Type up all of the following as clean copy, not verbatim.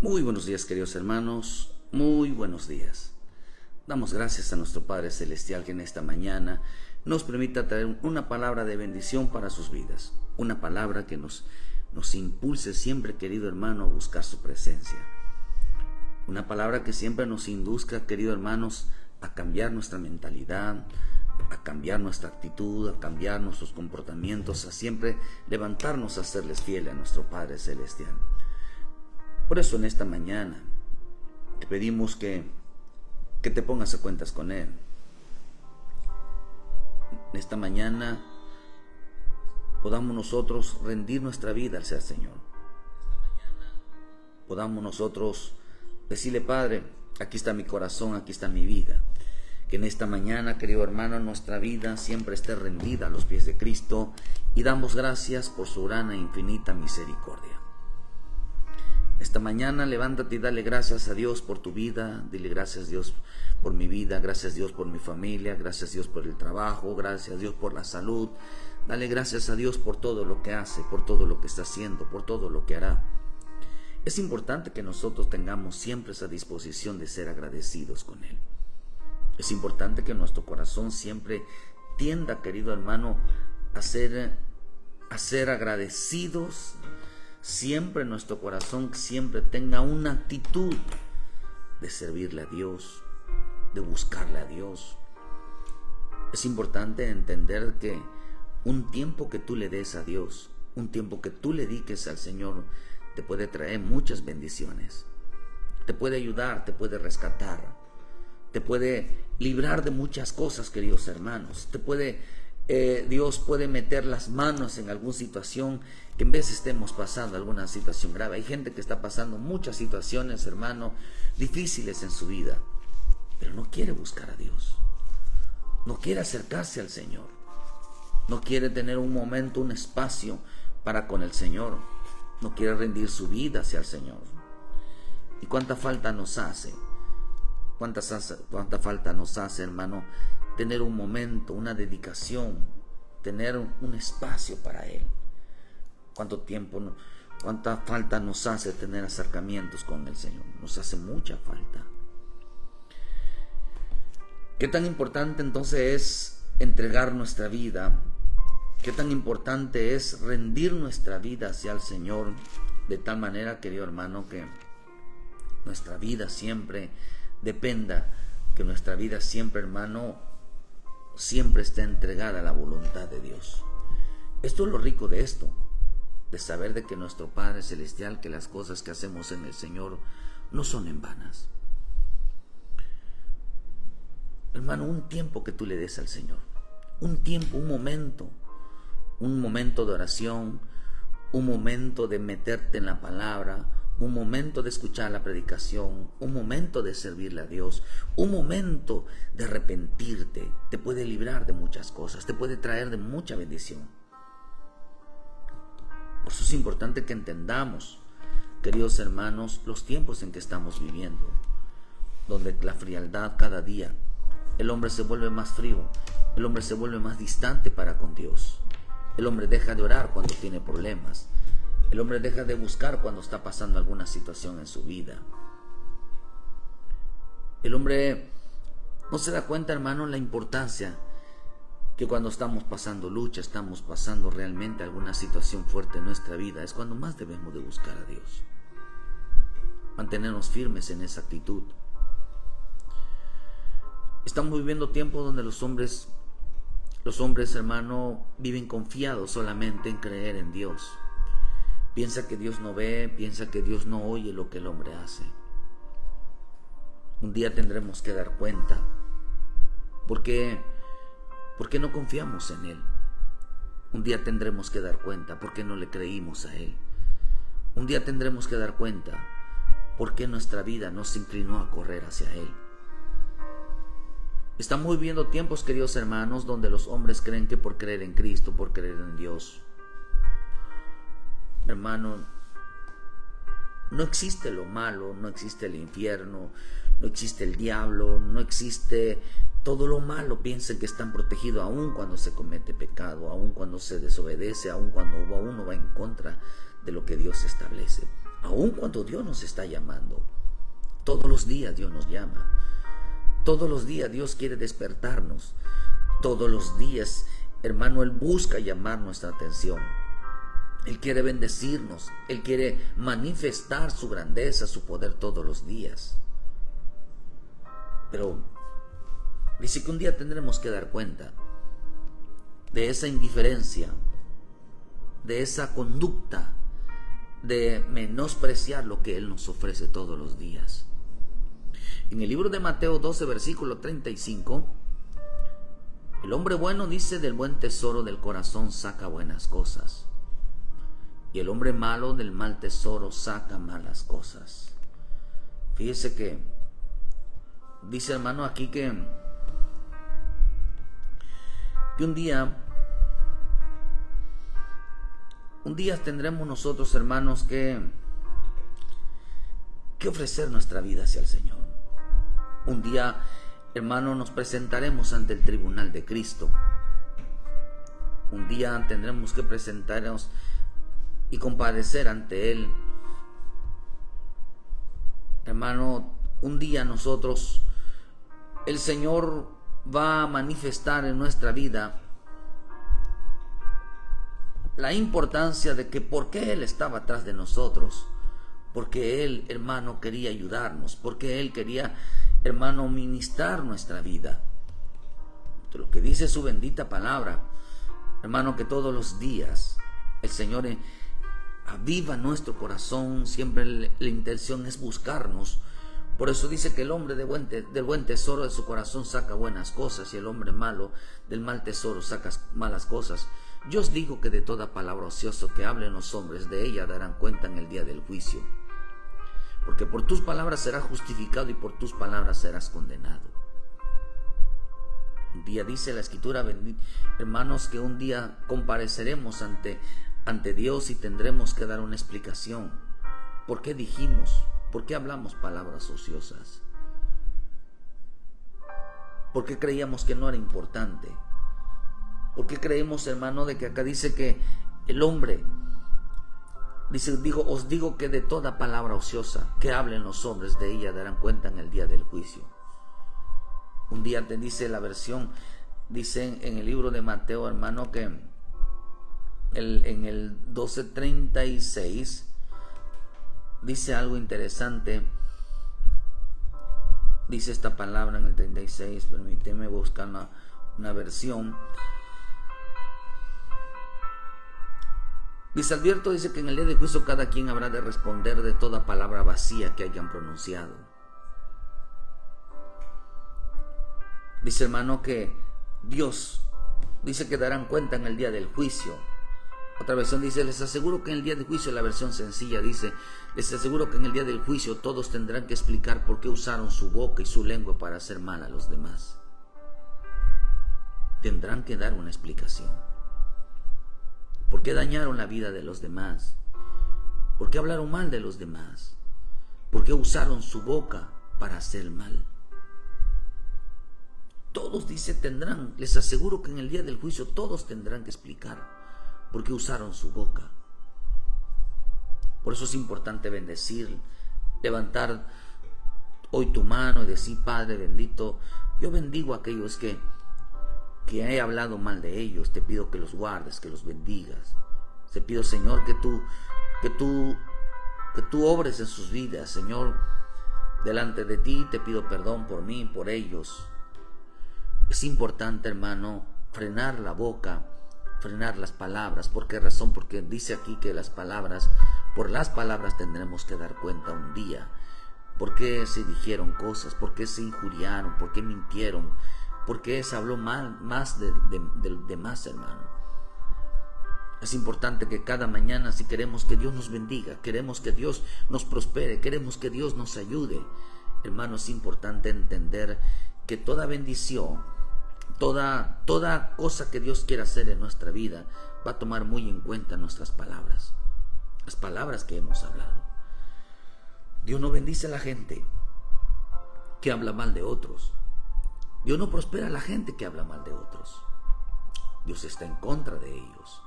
Muy buenos días, queridos hermanos, muy buenos días. Damos gracias a nuestro Padre Celestial que en esta mañana nos permita traer una palabra de bendición para sus vidas, una palabra que nos impulse siempre, querido hermano, a buscar su presencia, una palabra que siempre nos induzca, queridos hermanos, a cambiar nuestra mentalidad, a cambiar nuestra actitud, a cambiar nuestros comportamientos, a siempre levantarnos a serles fieles a nuestro Padre Celestial. Por eso en esta mañana te pedimos que te pongas a cuentas con Él. En esta mañana podamos nosotros rendir nuestra vida al Señor. Podamos nosotros decirle: Padre, aquí está mi corazón, aquí está mi vida. Que en esta mañana, querido hermano, nuestra vida siempre esté rendida a los pies de Cristo y damos gracias por su gran e infinita misericordia. Esta mañana levántate y dale gracias a Dios por tu vida. Dile: gracias Dios por mi vida, gracias Dios por mi familia, gracias Dios por el trabajo, gracias Dios por la salud. Dale gracias a Dios por todo lo que hace, por todo lo que está haciendo, por todo lo que hará. Es importante que nosotros tengamos siempre esa disposición de ser agradecidos con Él. Es importante que nuestro corazón siempre tienda, querido hermano, a ser agradecidos. Siempre nuestro corazón siempre tenga una actitud de servirle a Dios, de buscarle a Dios. Es importante entender que un tiempo que tú le des a Dios, un tiempo que tú le dediques al Señor, te puede traer muchas bendiciones. Te puede ayudar, te puede rescatar, te puede librar de muchas cosas, queridos hermanos. Dios puede meter las manos en alguna situación que en vez estemos pasando alguna situación grave. Hay gente que está pasando muchas situaciones, hermano, difíciles en su vida, pero no quiere buscar a Dios, no quiere acercarse al Señor, no quiere tener un momento, un espacio para con el Señor, no quiere rendir su vida hacia el Señor. ¿Y cuánta falta nos hace? ¿Cuánta falta nos hace, hermano, tener un momento, una dedicación, tener un espacio para Él? ¿Cuánta falta nos hace tener acercamientos con el Señor? Nos hace mucha falta. ¿Qué tan importante entonces es entregar nuestra vida? ¿Qué tan importante es rendir nuestra vida hacia el Señor? De tal manera, querido hermano, que nuestra vida siempre dependa, que nuestra vida siempre, hermano, siempre esté entregada a la voluntad de Dios. Esto es lo rico de esto, de saber de que nuestro Padre Celestial, que las cosas que hacemos en el Señor no son en vanas. Hermano, un tiempo que tú le des al Señor, un tiempo, un momento de oración, un momento de meterte en la palabra, un momento de escuchar la predicación, un momento de servirle a Dios, un momento de arrepentirte, te puede librar de muchas cosas, te puede traer de mucha bendición. Por eso es importante que entendamos, queridos hermanos, los tiempos en que estamos viviendo, donde la frialdad cada día, el hombre se vuelve más frío, el hombre se vuelve más distante para con Dios, el hombre deja de orar cuando tiene problemas, el hombre deja de buscar cuando está pasando alguna situación en su vida. El hombre no se da cuenta, hermano, la importancia que cuando estamos pasando lucha, estamos pasando realmente alguna situación fuerte en nuestra vida, es cuando más debemos de buscar a Dios. Mantenernos firmes en esa actitud. Estamos viviendo tiempos donde los hombres, hermano, viven confiados solamente en creer en Dios. Piensa que Dios no ve, piensa que Dios no oye lo que el hombre hace. Un día tendremos que dar cuenta. ¿Por qué no confiamos en Él? Un día tendremos que dar cuenta por qué no le creímos a Él. Un día tendremos que dar cuenta por qué nuestra vida no se inclinó a correr hacia Él. Estamos viviendo tiempos, queridos hermanos, donde los hombres creen que por creer en Cristo, por creer en Dios, hermano, no existe lo malo, no existe el infierno, no existe el diablo, no existe todo lo malo. Piensen que están protegidos aún cuando se comete pecado, aún cuando se desobedece, aún cuando uno va en contra de lo que Dios establece. Aun cuando Dios nos está llamando. Todos los días Dios nos llama. Todos los días Dios quiere despertarnos. Todos los días, hermano, Él busca llamar nuestra atención. Él quiere bendecirnos. Él quiere manifestar su grandeza, su poder todos los días. Pero dice que un día tendremos que dar cuenta de esa indiferencia, de esa conducta, de menospreciar lo que Él nos ofrece todos los días. En el libro de Mateo 12, versículo 35, el hombre bueno dice: del buen tesoro del corazón saca buenas cosas, y el hombre malo del mal tesoro saca malas cosas. Fíjese que dice, hermano, aquí que un día tendremos nosotros, hermanos, que ofrecer nuestra vida hacia el Señor. Un día, hermano, nos presentaremos ante el tribunal de Cristo. Un día tendremos que presentarnos y comparecer ante Él. Hermano, un día nosotros, el Señor va a manifestar en nuestra vida la importancia de que por qué Él estaba atrás de nosotros. Porque Él, hermano, quería ayudarnos. Porque Él quería, hermano, ministrar nuestra vida. Lo que dice su bendita palabra, hermano, que todos los días el Señor aviva nuestro corazón. Siempre la intención es buscarnos. Por eso dice que el hombre del buen tesoro de su corazón saca buenas cosas, y el hombre malo del mal tesoro saca malas cosas. Yo os digo que de toda palabra ociosa que hablen los hombres, de ella darán cuenta en el día del juicio. Porque por tus palabras serás justificado y por tus palabras serás condenado. Un día dice la Escritura, hermanos, que un día compareceremos ante Dios y tendremos que dar una explicación. ¿Por qué dijimos? ¿Por qué hablamos palabras ociosas? ¿Por qué creíamos que no era importante? ¿Por qué creemos, hermano, de que acá dice que el hombre, os digo que de toda palabra ociosa que hablen los hombres, de ella darán cuenta en el día del juicio? Un día te dice la versión, dice en el libro de Mateo, hermano, que en el 12:36 dice algo interesante. Dice esta palabra en el 36, permíteme buscar una versión. Dice: advierto, dice, que en el día del juicio cada quien habrá de responder de toda palabra vacía que hayan pronunciado. Dice, hermano, que Dios dice que darán cuenta en el día del juicio. Otra versión dice: les aseguro que en el día del juicio, la versión sencilla dice, les aseguro que en el día del juicio todos tendrán que explicar por qué usaron su boca y su lengua para hacer mal a los demás. Tendrán que dar una explicación. ¿Por qué dañaron la vida de los demás? ¿Por qué hablaron mal de los demás? ¿Por qué usaron su boca para hacer mal? Todos, dice, tendrán, les aseguro que en el día del juicio todos tendrán que explicar por qué usaron su boca. Por eso es importante bendecir, levantar hoy tu mano y decir: Padre bendito, yo bendigo a aquellos que he hablado mal de ellos. Te pido que los guardes, que los bendigas. Te pido, Señor, que tú obres en sus vidas. Señor, delante de ti te pido perdón por mí y por ellos. Es importante, hermano, frenar la boca, frenar las palabras. ¿Por qué razón? Porque dice aquí que por las palabras tendremos que dar cuenta un día. ¿Por qué se dijeron cosas? ¿Por qué se injuriaron? ¿Por qué mintieron? ¿Por qué se habló más de más, hermano? Es importante que cada mañana, si queremos que Dios nos bendiga, queremos que Dios nos prospere, queremos que Dios nos ayude, hermano, es importante entender que toda bendición, toda cosa que Dios quiera hacer en nuestra vida, va a tomar muy en cuenta nuestras palabras, las palabras que hemos hablado. Dios no bendice a la gente que habla mal de otros. Dios no prospera a la gente que habla mal de otros. Dios está en contra de ellos.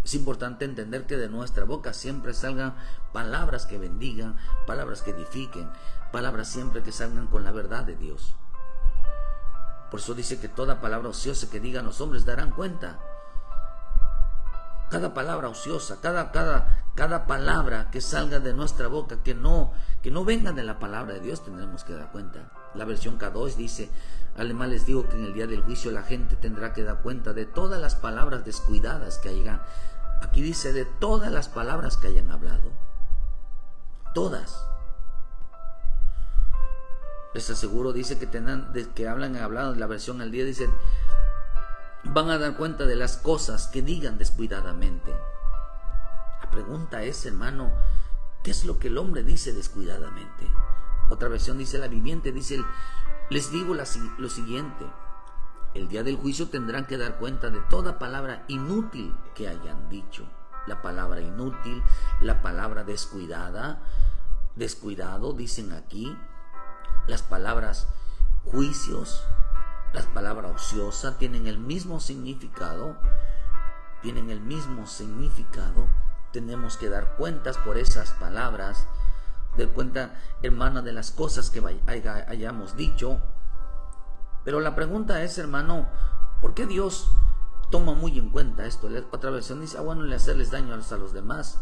Es importante entender que de nuestra boca siempre salgan palabras que bendigan, palabras que edifiquen, palabras siempre que salgan con la verdad de Dios. Por eso dice que toda palabra ociosa que digan los hombres darán cuenta. Cada palabra ociosa, cada palabra que salga de nuestra boca, que no venga de la palabra de Dios, tendremos que dar cuenta. La versión K2 dice: además les digo que en el día del juicio la gente tendrá que dar cuenta de todas las palabras descuidadas que hayan. Aquí dice de todas las palabras que hayan hablado. Todas. Les aseguro, dice que hablan hablado. La versión al día dice: van a dar cuenta de las cosas que digan descuidadamente. La pregunta es, hermano, ¿qué es lo que el hombre dice descuidadamente? Otra versión dice, la viviente, dice: les digo lo siguiente: el día del juicio tendrán que dar cuenta de toda palabra inútil que hayan dicho. La palabra inútil, la palabra descuidado, dicen aquí. Las palabras juicios, las palabras ociosa tienen el mismo significado. Tenemos que dar cuentas por esas palabras. De cuenta, hermana, de las cosas que hayamos dicho. Pero la pregunta es, hermano, ¿por qué Dios toma muy en cuenta esto? Otra versión dice: bueno, le hacerles daño a los demás.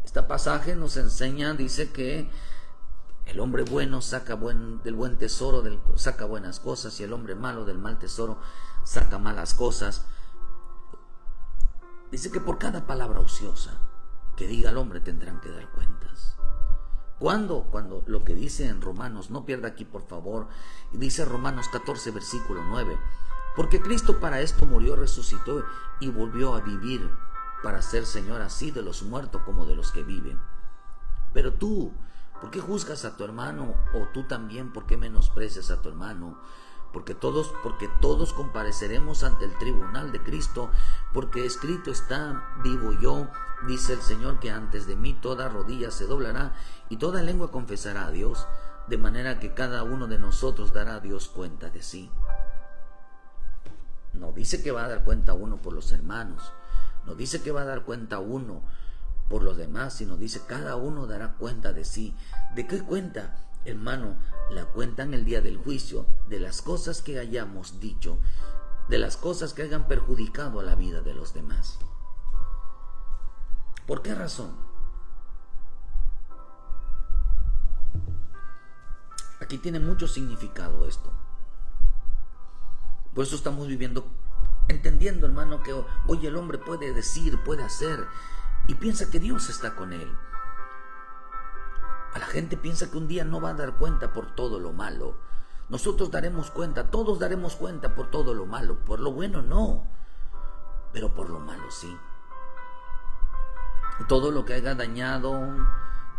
Este pasaje nos enseña, dice que el hombre bueno saca del buen tesoro, saca buenas cosas, y el hombre malo del mal tesoro saca malas cosas. Dice que por cada palabra ociosa que diga el hombre tendrán que dar cuentas. ¿Cuándo? Cuando lo que dice en Romanos, no pierda aquí por favor, dice Romanos 14 versículo 9: porque Cristo para esto murió, resucitó y volvió a vivir, para ser Señor así de los muertos como de los que viven. Pero tú, ¿por qué juzgas a tu hermano? O tú también, ¿por qué menosprecias a tu hermano? Porque todos compareceremos ante el tribunal de Cristo, porque escrito está: vivo yo, dice el Señor, que antes de mí toda rodilla se doblará y toda lengua confesará a Dios, de manera que cada uno de nosotros dará a Dios cuenta de sí. No dice que va a dar cuenta uno por los hermanos, no dice que va a dar cuenta uno por los demás, sino dice cada uno dará cuenta de sí. ¿De qué cuenta, hermano? La cuenta en el día del juicio, de las cosas que hayamos dicho, de las cosas que hayan perjudicado a la vida de los demás. ¿Por qué razón? Aquí tiene mucho significado esto. Por eso estamos entendiendo, hermano, que hoy el hombre puede decir, puede hacer, y piensa que Dios está con él. A la gente piensa que un día no va a dar cuenta por todo lo malo. Nosotros daremos cuenta, todos daremos cuenta por todo lo malo. Por lo bueno no, pero por lo malo sí. Todo lo que haya dañado,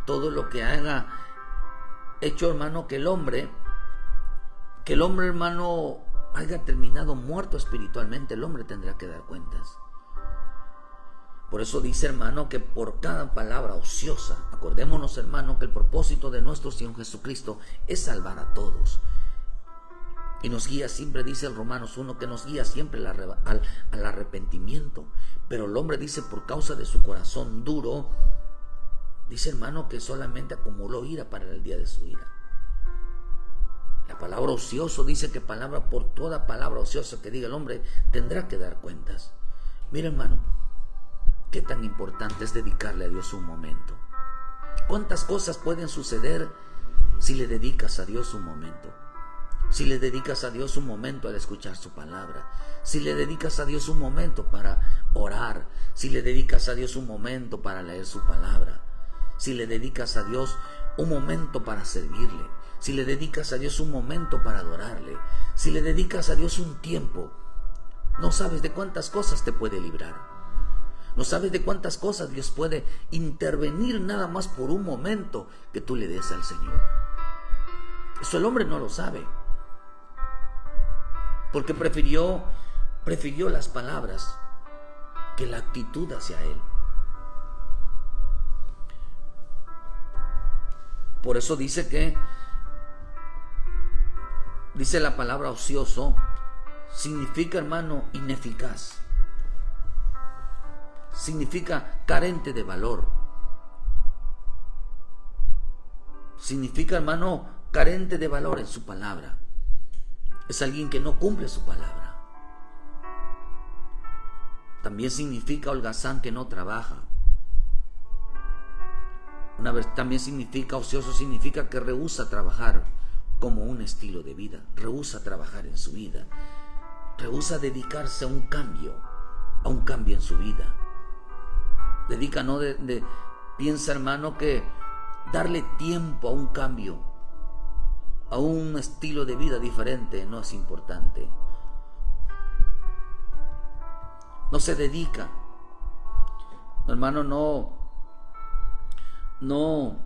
todo lo que haya hecho, hermano, que el hombre, hermano, haya terminado muerto espiritualmente, el hombre tendrá que dar cuentas. Por eso dice, hermano, que por cada palabra ociosa, acordémonos, hermano, que el propósito de nuestro Señor Jesucristo es salvar a todos. Y nos guía siempre, dice el Romanos 1, que nos guía siempre al arrepentimiento. Pero el hombre dice, por causa de su corazón duro, dice, hermano, que solamente acumuló ira para el día de su ira. La palabra ocioso dice que por toda palabra ociosa que diga el hombre tendrá que dar cuentas. Mira, hermano, qué tan importante es dedicarle a Dios un momento. ¿Cuántas cosas pueden suceder si le dedicas a Dios un momento? Si le dedicas a Dios un momento al escuchar su palabra, si le dedicas a Dios un momento para orar, si le dedicas a Dios un momento para leer su palabra, si le dedicas a Dios un momento para servirle, si le dedicas a Dios un momento para adorarle, si le dedicas a Dios un tiempo, no sabes de cuántas cosas te puede librar. No sabes de cuántas cosas Dios puede intervenir nada más por un momento que tú le des al Señor. Eso el hombre no lo sabe, porque prefirió las palabras que la actitud hacia Él. Por eso dice la palabra ocioso, significa, hermano, ineficaz. significa carente de valor. Significa, hermano, carente de valor en su palabra. Es alguien que no cumple su palabra. También significa holgazán, que no trabaja. También significa ocioso, significa que rehúsa trabajar como un estilo de vida. Rehúsa trabajar en su vida. Rehúsa dedicarse a un cambio en su vida. Piensa, hermano, que darle tiempo a un cambio, a un estilo de vida diferente, no es importante. No se dedica, hermano, no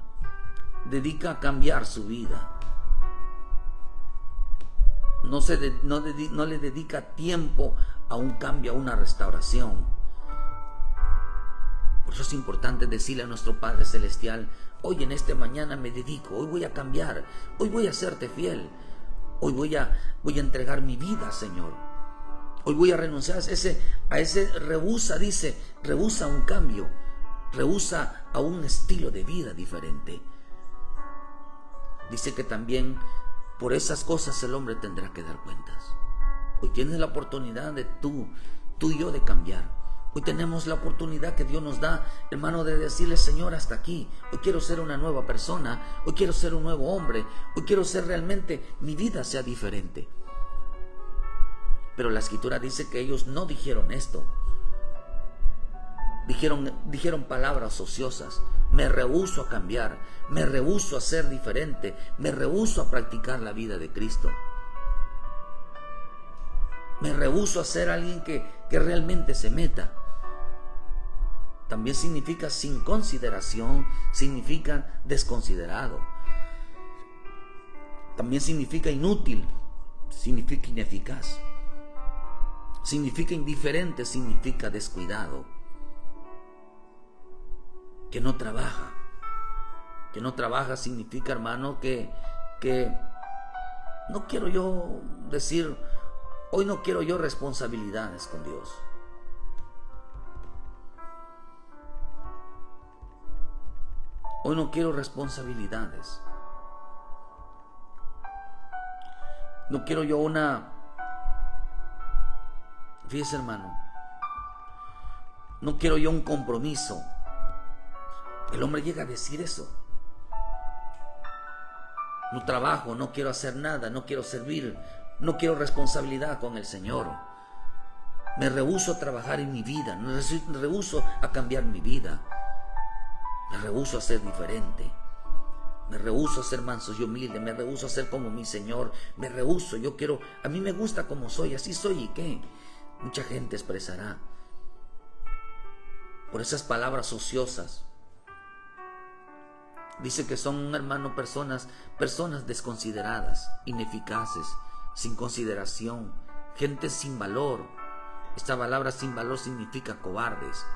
dedica a cambiar su vida. No le dedica tiempo a un cambio, a una restauración. Por eso es importante decirle a nuestro Padre Celestial: hoy en esta mañana me dedico, hoy voy a cambiar, hoy voy a serte fiel, hoy voy a entregar mi vida, Señor. Hoy voy a renunciar a ese rehúsa un cambio, rehúsa a un estilo de vida diferente. Dice que también por esas cosas el hombre tendrá que dar cuentas. Hoy tienes la oportunidad de tú y yo de cambiar. Hoy tenemos la oportunidad que Dios nos da, hermano, de decirle: Señor, hasta aquí. Hoy quiero ser una nueva persona. Hoy quiero ser un nuevo hombre. Hoy quiero ser realmente, mi vida sea diferente. Pero la Escritura dice que ellos no dijeron esto. Dijeron palabras ociosas. Me rehúso a cambiar. Me rehúso a ser diferente. Me rehúso a practicar la vida de Cristo. Me rehúso a ser alguien que realmente se meta. También significa sin consideración, significa desconsiderado. También significa inútil, significa ineficaz. Significa indiferente, significa descuidado. Que no trabaja. Que no trabaja significa, hermano, que no quiero yo decir, hoy no quiero yo responsabilidades con Dios. Hoy no quiero responsabilidades. No quiero yo fíjese, hermano, no quiero yo un compromiso. El hombre llega a decir eso. No trabajo, no quiero hacer nada, no quiero servir, no quiero responsabilidad con el Señor. Me rehúso a trabajar en mi vida, me rehúso a cambiar mi vida. Me rehúso a ser diferente. Me rehúso a ser manso y humilde. Me rehúso a ser como mi Señor. Me rehúso, a mí me gusta como soy, así soy. ¿Y qué? Mucha gente expresará por esas palabras ociosas. Dice que son, hermano, personas desconsideradas, ineficaces, sin consideración, gente sin valor. Esta palabra sin valor significa cobardes.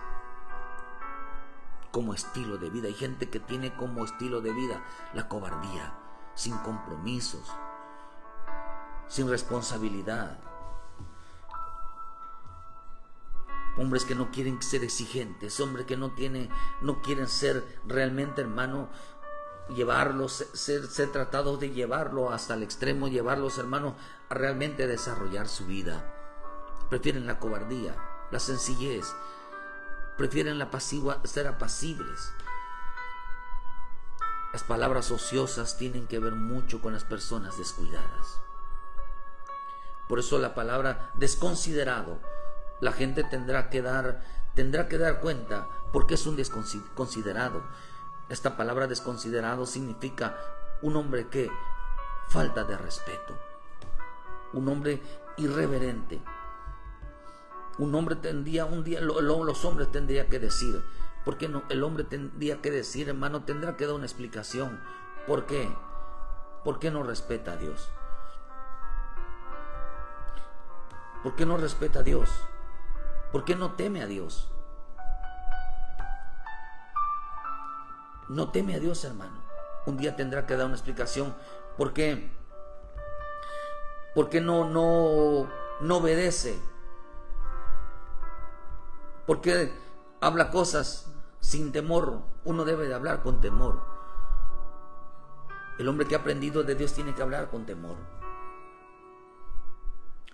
Como estilo de vida. Hay gente que tiene como estilo de vida la cobardía, sin compromisos, sin responsabilidad. Hombres que no quieren ser exigentes, hombres que no quieren ser realmente, hermano, ser tratados de llevarlo hasta el extremo, llevarlos, hermano, a realmente desarrollar su vida. Prefieren la cobardía, la sencillez. Prefieren ser apacibles. Las palabras ociosas tienen que ver mucho con las personas descuidadas. Por eso la palabra desconsiderado, la gente tendrá que dar cuenta porque es un desconsiderado. Esta palabra desconsiderado significa un hombre que falta de respeto, un hombre irreverente. Un hombre los hombres tendrían que decir, ¿por qué no? El hombre tendría que decir, hermano, tendrá que dar una explicación. ¿Por qué? ¿Por qué no respeta a Dios? ¿Por qué no respeta a Dios? ¿Por qué no teme a Dios? No teme a Dios, hermano. Un día tendrá que dar una explicación. ¿Por qué? ¿Por qué no obedece? ¿Por qué habla cosas sin temor. Uno debe de hablar con temor. El hombre que ha aprendido de Dios tiene que hablar con temor.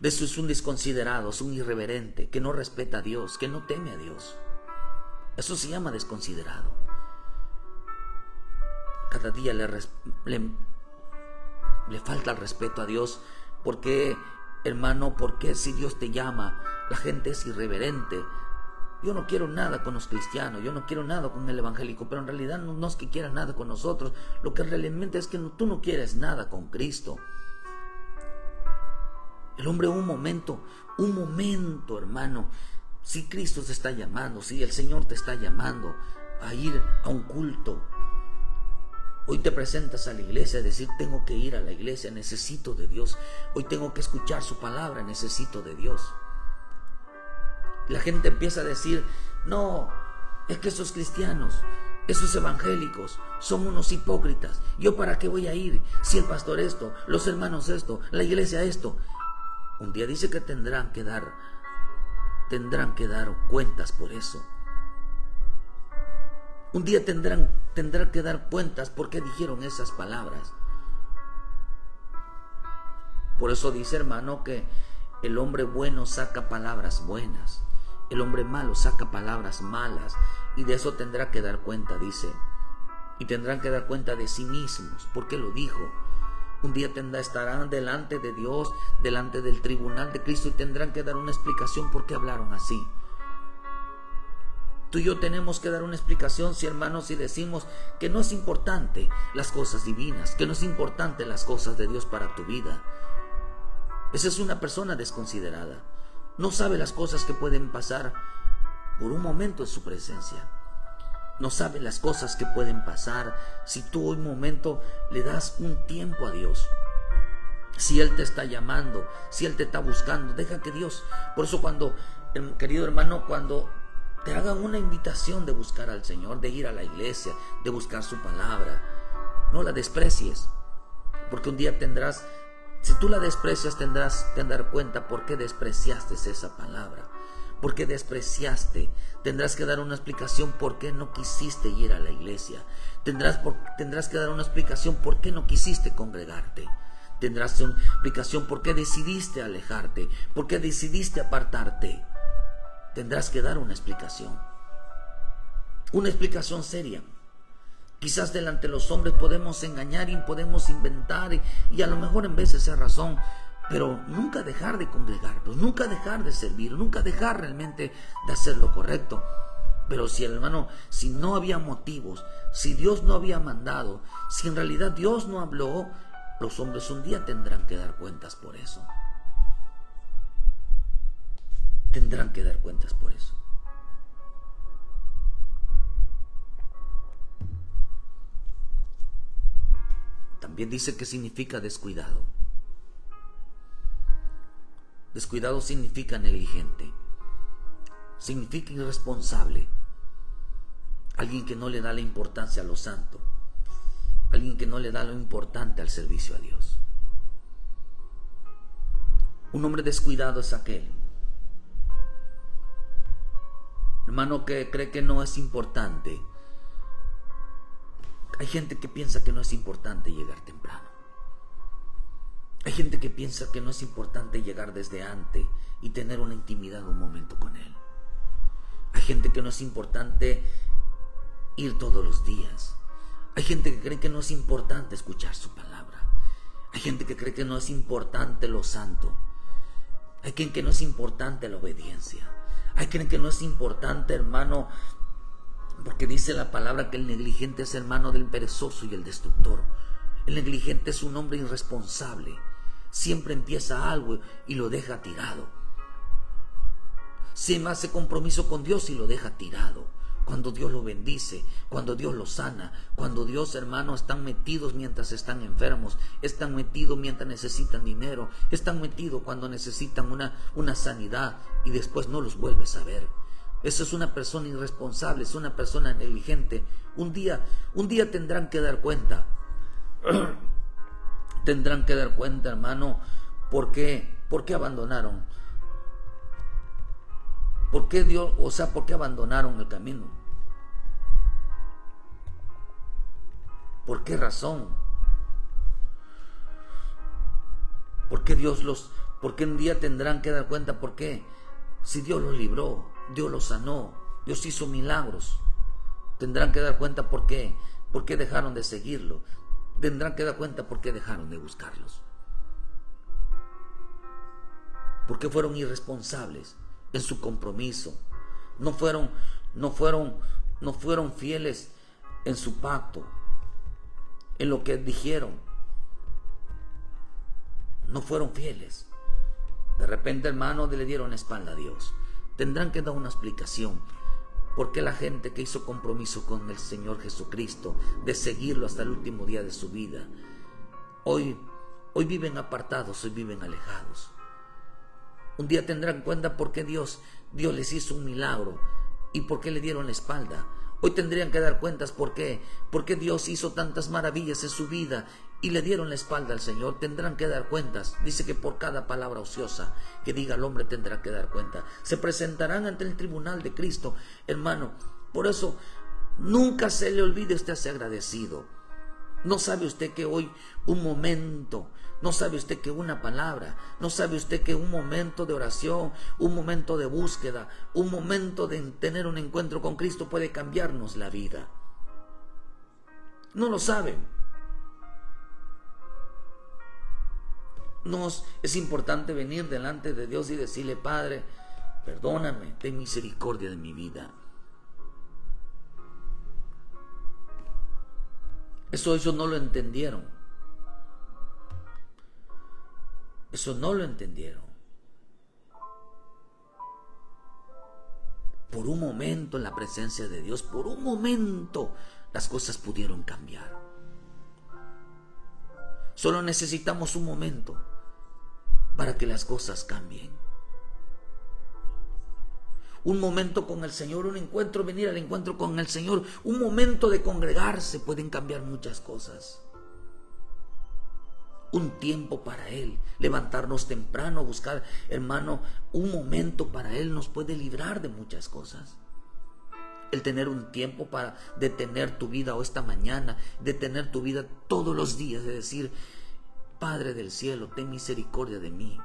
De eso es un desconsiderado, es un irreverente, que no respeta a Dios, que no teme a Dios. Eso se llama desconsiderado. Cada día le falta el respeto a Dios. ¿Por qué, hermano? Porque si Dios te llama, la gente es irreverente. Yo no quiero nada con los cristianos, yo no quiero nada con el evangélico, pero en realidad no es que quieras nada con nosotros. Lo que realmente es que tú no quieres nada con Cristo. El hombre un momento, hermano, si Cristo te está llamando, si el Señor te está llamando a ir a un culto, hoy te presentas a la iglesia a decir, tengo que ir a la iglesia, necesito de Dios. Hoy tengo que escuchar su palabra, necesito de Dios. La gente empieza a decir, no, es que esos cristianos, esos evangélicos, son unos hipócritas. ¿Yo para qué voy a ir? Si el pastor esto, los hermanos esto, la iglesia esto. Un día dice que tendrán que dar cuentas por eso. Un día tendrán que dar cuentas por qué dijeron esas palabras. Por eso dice, hermano, que el hombre bueno saca palabras buenas, el hombre malo saca palabras malas, y de eso tendrá que dar cuenta, dice. Y tendrán que dar cuenta de sí mismos. ¿Por qué lo dijo? Un día estarán delante de Dios, delante del tribunal de Cristo, y tendrán que dar una explicación por qué hablaron así. Tú y yo tenemos que dar una explicación, si hermanos, si decimos que no es importante las cosas divinas, que no es importante las cosas de Dios para tu vida. Esa es una persona desconsiderada. No sabe las cosas que pueden pasar por un momento en su presencia. No sabe las cosas que pueden pasar si tú un momento le das un tiempo a Dios. Si Él te está llamando, si Él te está buscando, deja que Dios. Por eso querido hermano, cuando te hagan una invitación de buscar al Señor, de ir a la iglesia, de buscar su palabra, no la desprecies. Porque un día si tú la desprecias, tendrás que dar cuenta por qué despreciaste esa palabra. ¿Por qué despreciaste? Tendrás que dar una explicación por qué no quisiste ir a la iglesia. Tendrás que dar una explicación por qué no quisiste congregarte. Tendrás una explicación por qué decidiste alejarte, por qué decidiste apartarte. Tendrás que dar una explicación seria. Quizás delante de los hombres podemos engañar y podemos inventar y a lo mejor en veces es razón, pero nunca dejar de congregarnos, nunca dejar de servir, nunca dejar realmente de hacer lo correcto. Pero si hermano, si no había motivos, si Dios no había mandado, si en realidad Dios no habló, los hombres un día tendrán que dar cuentas por eso. Tendrán que dar cuentas por eso. También dice que significa descuidado. Descuidado significa negligente, significa irresponsable, alguien que no le da la importancia a lo santo, alguien que no le da lo importante al servicio a Dios. Un hombre descuidado es aquel, hermano, que cree que no es importante. Hay gente que piensa que no es importante llegar temprano. Hay gente que piensa que no es importante llegar desde antes y tener una intimidad un momento con Él. Hay gente que no es importante ir todos los días. Hay gente que cree que no es importante escuchar su palabra. Hay gente que cree que no es importante lo santo. Hay quien que no es importante la obediencia. Hay quien que no es importante, hermano, porque dice la palabra que el negligente es hermano del perezoso y el destructor. El negligente es un hombre irresponsable. Siempre empieza algo y lo deja tirado. Siempre hace compromiso con Dios y lo deja tirado. Cuando Dios lo bendice, cuando Dios lo sana, cuando Dios, hermano, están metidos mientras están enfermos, están metidos mientras necesitan dinero, están metidos cuando necesitan una sanidad y después no los vuelves a ver. Eso es una persona irresponsable, es una persona negligente. Un día tendrán que dar cuenta. Tendrán que dar cuenta, hermano, ¿por qué abandonaron ¿Por qué Dios, por qué abandonaron el camino? ¿Por qué razón? ¿Por qué un día tendrán que dar cuenta por qué? Si Dios los libró, Dios los sanó, Dios hizo milagros, tendrán que dar cuenta por qué dejaron de seguirlo, tendrán que dar cuenta por qué dejaron de buscarlos. ¿Por qué fueron irresponsables en su compromiso? No fueron fieles en su pacto, en lo que dijeron. No fueron fieles. De repente, hermano, le dieron espalda a Dios. Tendrán que dar una explicación. ¿Por qué la gente que hizo compromiso con el Señor Jesucristo de seguirlo hasta el último día de su vida, hoy viven apartados, hoy viven alejados? Un día tendrán cuenta por qué Dios les hizo un milagro y por qué le dieron la espalda. Hoy tendrían que dar cuentas por qué Dios hizo tantas maravillas en su vida y le dieron la espalda al Señor. Tendrán que dar cuentas. Dice que por cada palabra ociosa que diga el hombre tendrá que dar cuenta. Se presentarán ante el tribunal de Cristo, hermano. Por eso nunca se le olvide usted ser agradecido. No sabe usted que hoy un momento, no sabe usted que una palabra, no sabe usted que un momento de oración, un momento de búsqueda, un momento de tener un encuentro con Cristo puede cambiarnos la vida. No lo saben. Es importante venir delante de Dios y decirle: Padre, perdóname, ten misericordia de mi vida. Eso ellos no lo entendieron. Eso no lo entendieron. Por un momento en la presencia de Dios, por un momento las cosas pudieron cambiar. Solo necesitamos un momento para que las cosas cambien. Un momento con el Señor, un encuentro, venir al encuentro con el Señor, un momento de congregarse, pueden cambiar muchas cosas. Un tiempo para Él, levantarnos temprano, buscar, hermano, un momento para Él nos puede librar de muchas cosas. El tener un tiempo para detener tu vida, o esta mañana, detener tu vida todos los días, de decir: Padre del cielo, ten misericordia de mí.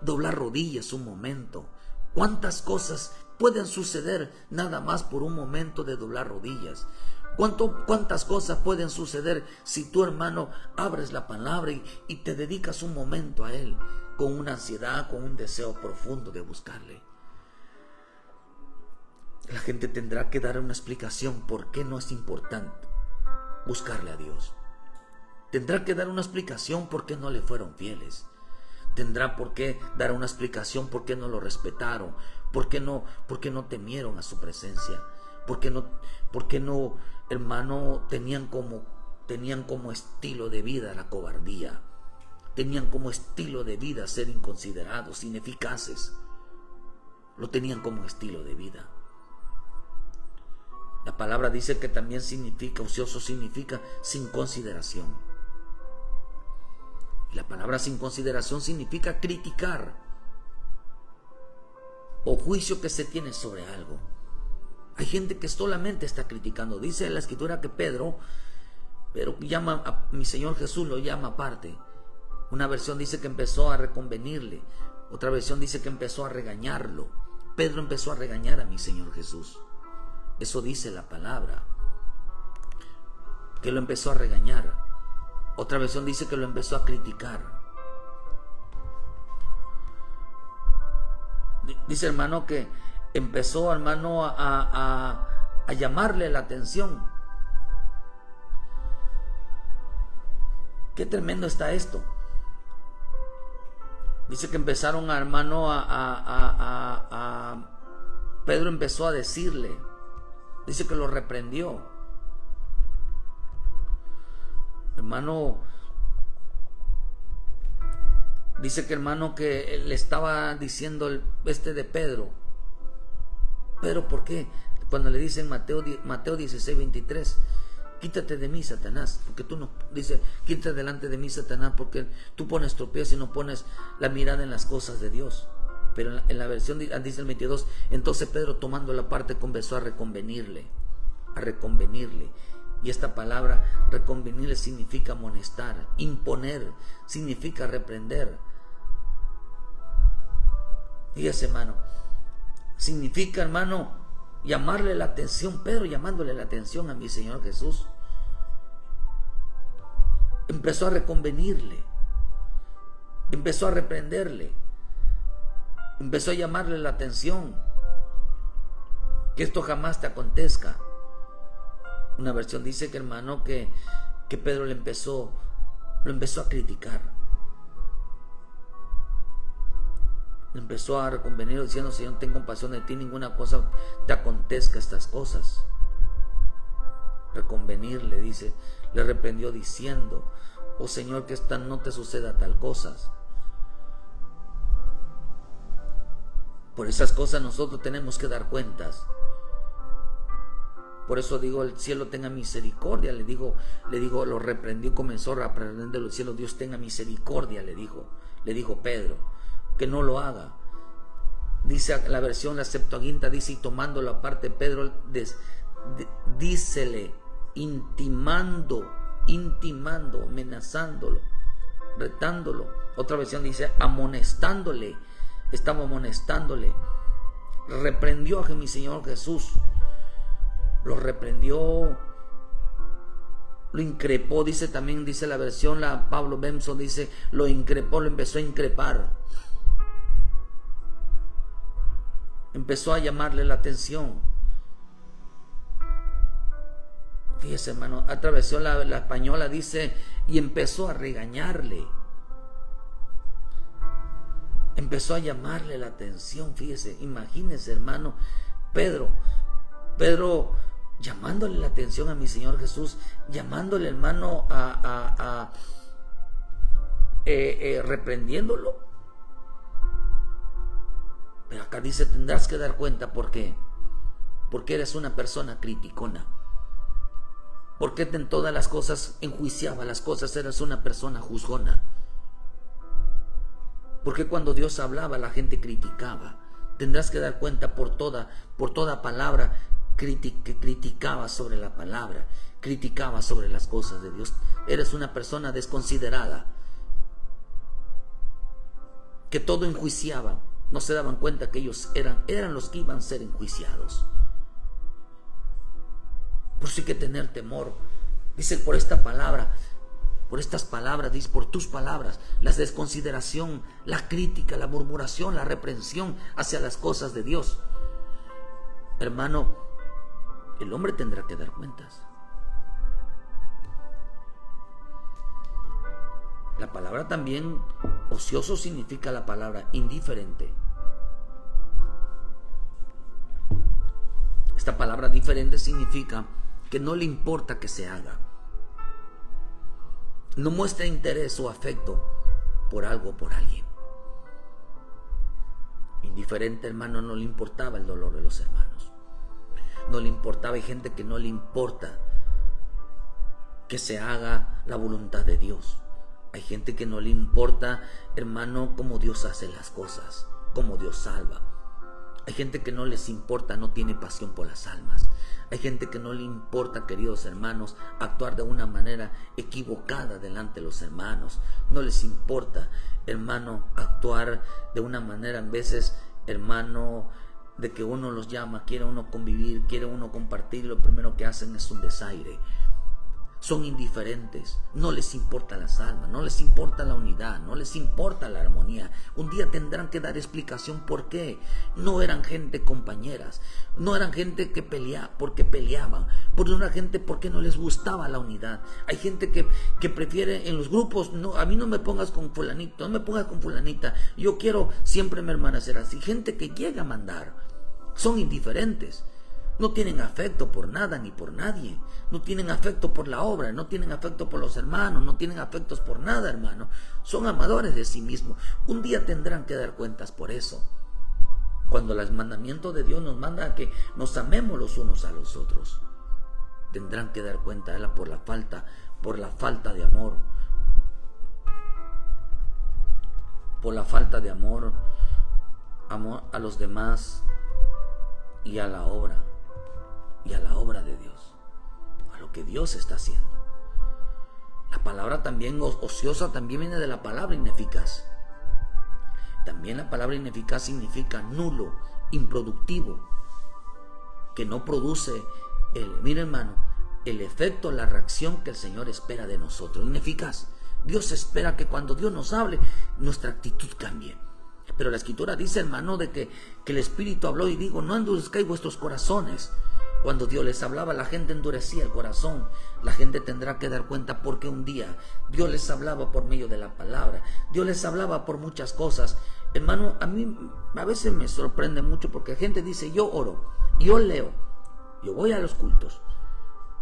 Doblar rodillas un momento. ¿Cuántas cosas pueden suceder nada más por un momento de doblar rodillas? ¿Cuántas cosas pueden suceder si tú, hermano, abres la palabra y te dedicas un momento a Él con una ansiedad, con un deseo profundo de buscarle? La gente tendrá que dar una explicación por qué no es importante buscarle a Dios. Tendrá que dar una explicación por qué no le fueron fieles. Tendrá por qué dar una explicación por qué no lo respetaron, por qué no temieron a su presencia, por qué no, hermano, tenían como estilo de vida la cobardía, tenían como estilo de vida ser inconsiderados, ineficaces, lo tenían como estilo de vida. La palabra dice que también significa, ocioso significa sin consideración. Y la palabra sin consideración significa criticar o juicio que se tiene sobre algo. Hay gente que solamente está criticando. Dice en la escritura que Pedro, pero llama a mi Señor Jesús, lo llama aparte. Una versión dice que empezó a reconvenirle, otra versión dice que empezó a regañarlo. Pedro empezó a regañar a mi Señor Jesús. Eso dice la palabra, que lo empezó a regañar. Otra versión dice que lo empezó a criticar. Dice, hermano, que empezó, hermano, a llamarle la atención. Qué tremendo está esto. Dice que empezaron, hermano, Pedro empezó a decirle. Dice que lo reprendió. Hermano, dice que, hermano, que le estaba diciendo de Pedro. Pero ¿por qué? Cuando le dicen Mateo 16:23, quítate de mí, Satanás, porque tú no, dice, quítate delante de mí, Satanás, porque tú pones tropiezos y no pones la mirada en las cosas de Dios. pero en la versión dice el 22, entonces Pedro tomando la parte comenzó a reconvenirle. Y esta palabra reconvenirle significa amonestar, imponer, significa reprender. Fíjese, hermano, significa, hermano, llamarle la atención. Pedro llamándole la atención a mi Señor Jesús. Empezó a reconvenirle, empezó a reprenderle, empezó a llamarle la atención. Que esto jamás te acontezca. Una versión dice que, hermano, que Pedro lo empezó a criticar. Empezó a reconvenir diciendo: Señor, ten compasión de ti, ninguna cosa te acontezca estas cosas. Reconvenir, le dice, le reprendió diciendo: oh Señor, que esta no te suceda tal cosas. Por esas cosas nosotros tenemos que dar cuentas. Por eso digo, el cielo tenga misericordia, le digo, lo reprendió, comenzó a reprender el cielo. Dios tenga misericordia, le dijo Pedro, que no lo haga. Dice la versión, la Septuaginta dice, y tomando la parte Pedro, dícele, intimando, amenazándolo, retándolo. Otra versión dice, amonestándole, estaba amonestándole. Reprendió a mi Señor Jesús. Lo reprendió, lo increpó, dice la versión, la Pablo Bemso dice, lo increpó, lo empezó a increpar. Empezó a llamarle la atención. Fíjese, hermano, atravesó la española, dice, y empezó a regañarle. Empezó a llamarle la atención, fíjese, imagínese, hermano, Pedro llamándole la atención a mi Señor Jesús, llamándole, hermano, reprendiéndolo. Pero acá dice, tendrás que dar cuenta. ¿Por qué? Porque eres una persona criticona. Porque en todas las cosas enjuiciaba las cosas, eres una persona juzgona. Porque cuando Dios hablaba, la gente criticaba. Tendrás que dar cuenta por toda palabra que criticaba sobre la palabra, criticaba sobre las cosas de Dios. Eres una persona desconsiderada, que todo enjuiciaban. No se daban cuenta que ellos eran los que iban a ser enjuiciados. Por eso hay que tener temor. Dice, por esta palabra, por estas palabras, dice, por tus palabras, la desconsideración, la crítica, la murmuración, la reprensión hacia las cosas de Dios. Hermano, el hombre tendrá que dar cuentas. La palabra también, ocioso, significa la palabra indiferente. Esta palabra diferente significa que no le importa que se haga. No muestra interés o afecto por algo o por alguien. Indiferente, hermano, no le importaba el dolor de los hermanos. No le importaba. Hay gente que no le importa que se haga la voluntad de Dios. Hay gente que no le importa, hermano, cómo Dios hace las cosas, cómo Dios salva. Hay gente que no les importa, no tiene pasión por las almas. Hay gente que no le importa, queridos hermanos, actuar de una manera equivocada delante de los hermanos. No les importa, hermano, actuar de una manera, en veces, hermano, de que uno los llama, quiere uno convivir, quiere uno compartir, lo primero que hacen es un desaire. Son indiferentes, no les importa las almas, no les importa la unidad, no les importa la armonía. Un día tendrán que dar explicación por qué. No eran gente compañeras, no eran gente que porque peleaban, no era gente porque no les gustaba la unidad. Hay gente que prefiere en los grupos, no, a mí no me pongas con fulanito, no me pongas con fulanita, yo quiero siempre, mi hermana, ser así. Gente que llega a mandar, son indiferentes. No tienen afecto por nada ni por nadie. No tienen afecto por la obra, no tienen afecto por los hermanos, no tienen afectos por nada, hermano. Son amadores de sí mismos. Un día tendrán que dar cuentas por eso. Cuando el mandamiento de Dios nos manda a que nos amemos los unos a los otros, tendrán que dar cuenta por la falta de amor. Por la falta de amor amor a los demás y a la obra de Dios, a lo que Dios está haciendo. La palabra también ociosa también viene de la palabra ineficaz. También la palabra ineficaz significa nulo, improductivo, que no produce mira hermano, el efecto, la reacción que el Señor espera de nosotros. Ineficaz. Dios espera que cuando Dios nos hable, nuestra actitud cambie. Pero la Escritura dice, hermano, de que el Espíritu habló y dijo, no endurezcáis vuestros corazones. Cuando Dios les hablaba, la gente endurecía el corazón. La gente tendrá que dar cuenta porque un día Dios les hablaba por medio de la palabra. Dios les hablaba por muchas cosas. Hermano, a mí a veces me sorprende mucho porque la gente dice, yo oro, yo leo, yo voy a los cultos.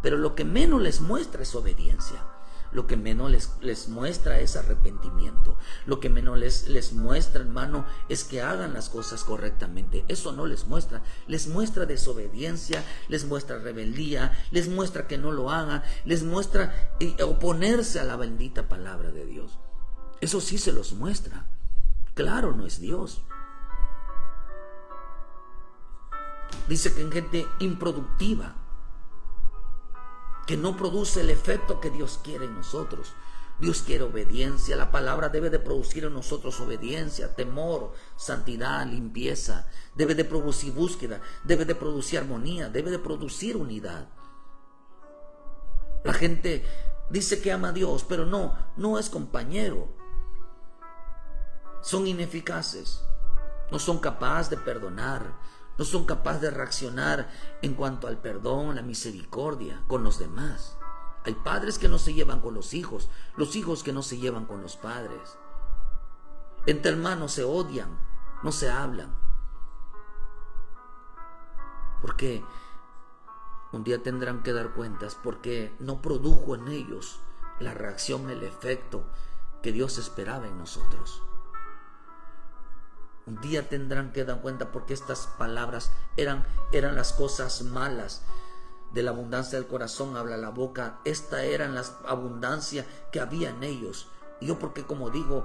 Pero lo que menos les muestra es obediencia. Lo que menos les muestra es arrepentimiento. Lo que menos les muestra, hermano, es que hagan las cosas correctamente. Eso no les muestra. Les muestra desobediencia, les muestra rebeldía, les muestra que no lo hagan, les muestra oponerse a la bendita palabra de Dios. Eso sí se los muestra. Claro, no es Dios. Dice que hay gente improductiva, que no produce el efecto que Dios quiere en nosotros. Dios quiere obediencia. La palabra debe de producir en nosotros obediencia, temor, santidad, limpieza. Debe de producir búsqueda, debe de producir armonía, debe de producir unidad. La gente dice que ama a Dios, pero no es compañero. Son ineficaces, no son capaces de perdonar, no son capaces de reaccionar en cuanto al perdón, la misericordia con los demás. Hay padres que no se llevan con los hijos que no se llevan con los padres. Entre hermanos se odian, no se hablan. Porque un día tendrán que dar cuentas porque no produjo en ellos la reacción, el efecto que Dios esperaba en nosotros. Un día tendrán que dar cuenta porque estas palabras eran las cosas malas. De la abundancia del corazón habla la boca. Esta eran las abundancias que había en ellos. Y yo porque como digo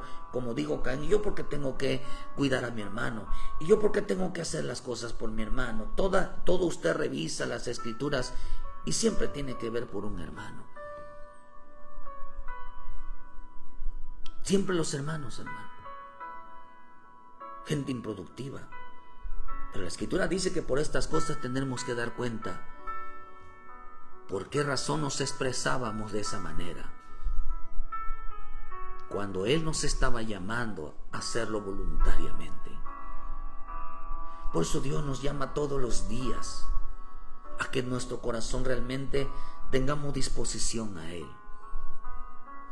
Caín, yo porque tengo que cuidar a mi hermano. Y yo porque tengo que hacer las cosas por mi hermano. Todo usted revisa las Escrituras y siempre tiene que ver por un hermano. Siempre los hermanos, hermano. Gente improductiva. Pero la Escritura dice que por estas cosas tendremos que dar cuenta. ¿Por qué razón nos expresábamos de esa manera? Cuando Él nos estaba llamando a hacerlo voluntariamente. Por eso Dios nos llama todos los días a que en nuestro corazón realmente tengamos disposición a Él.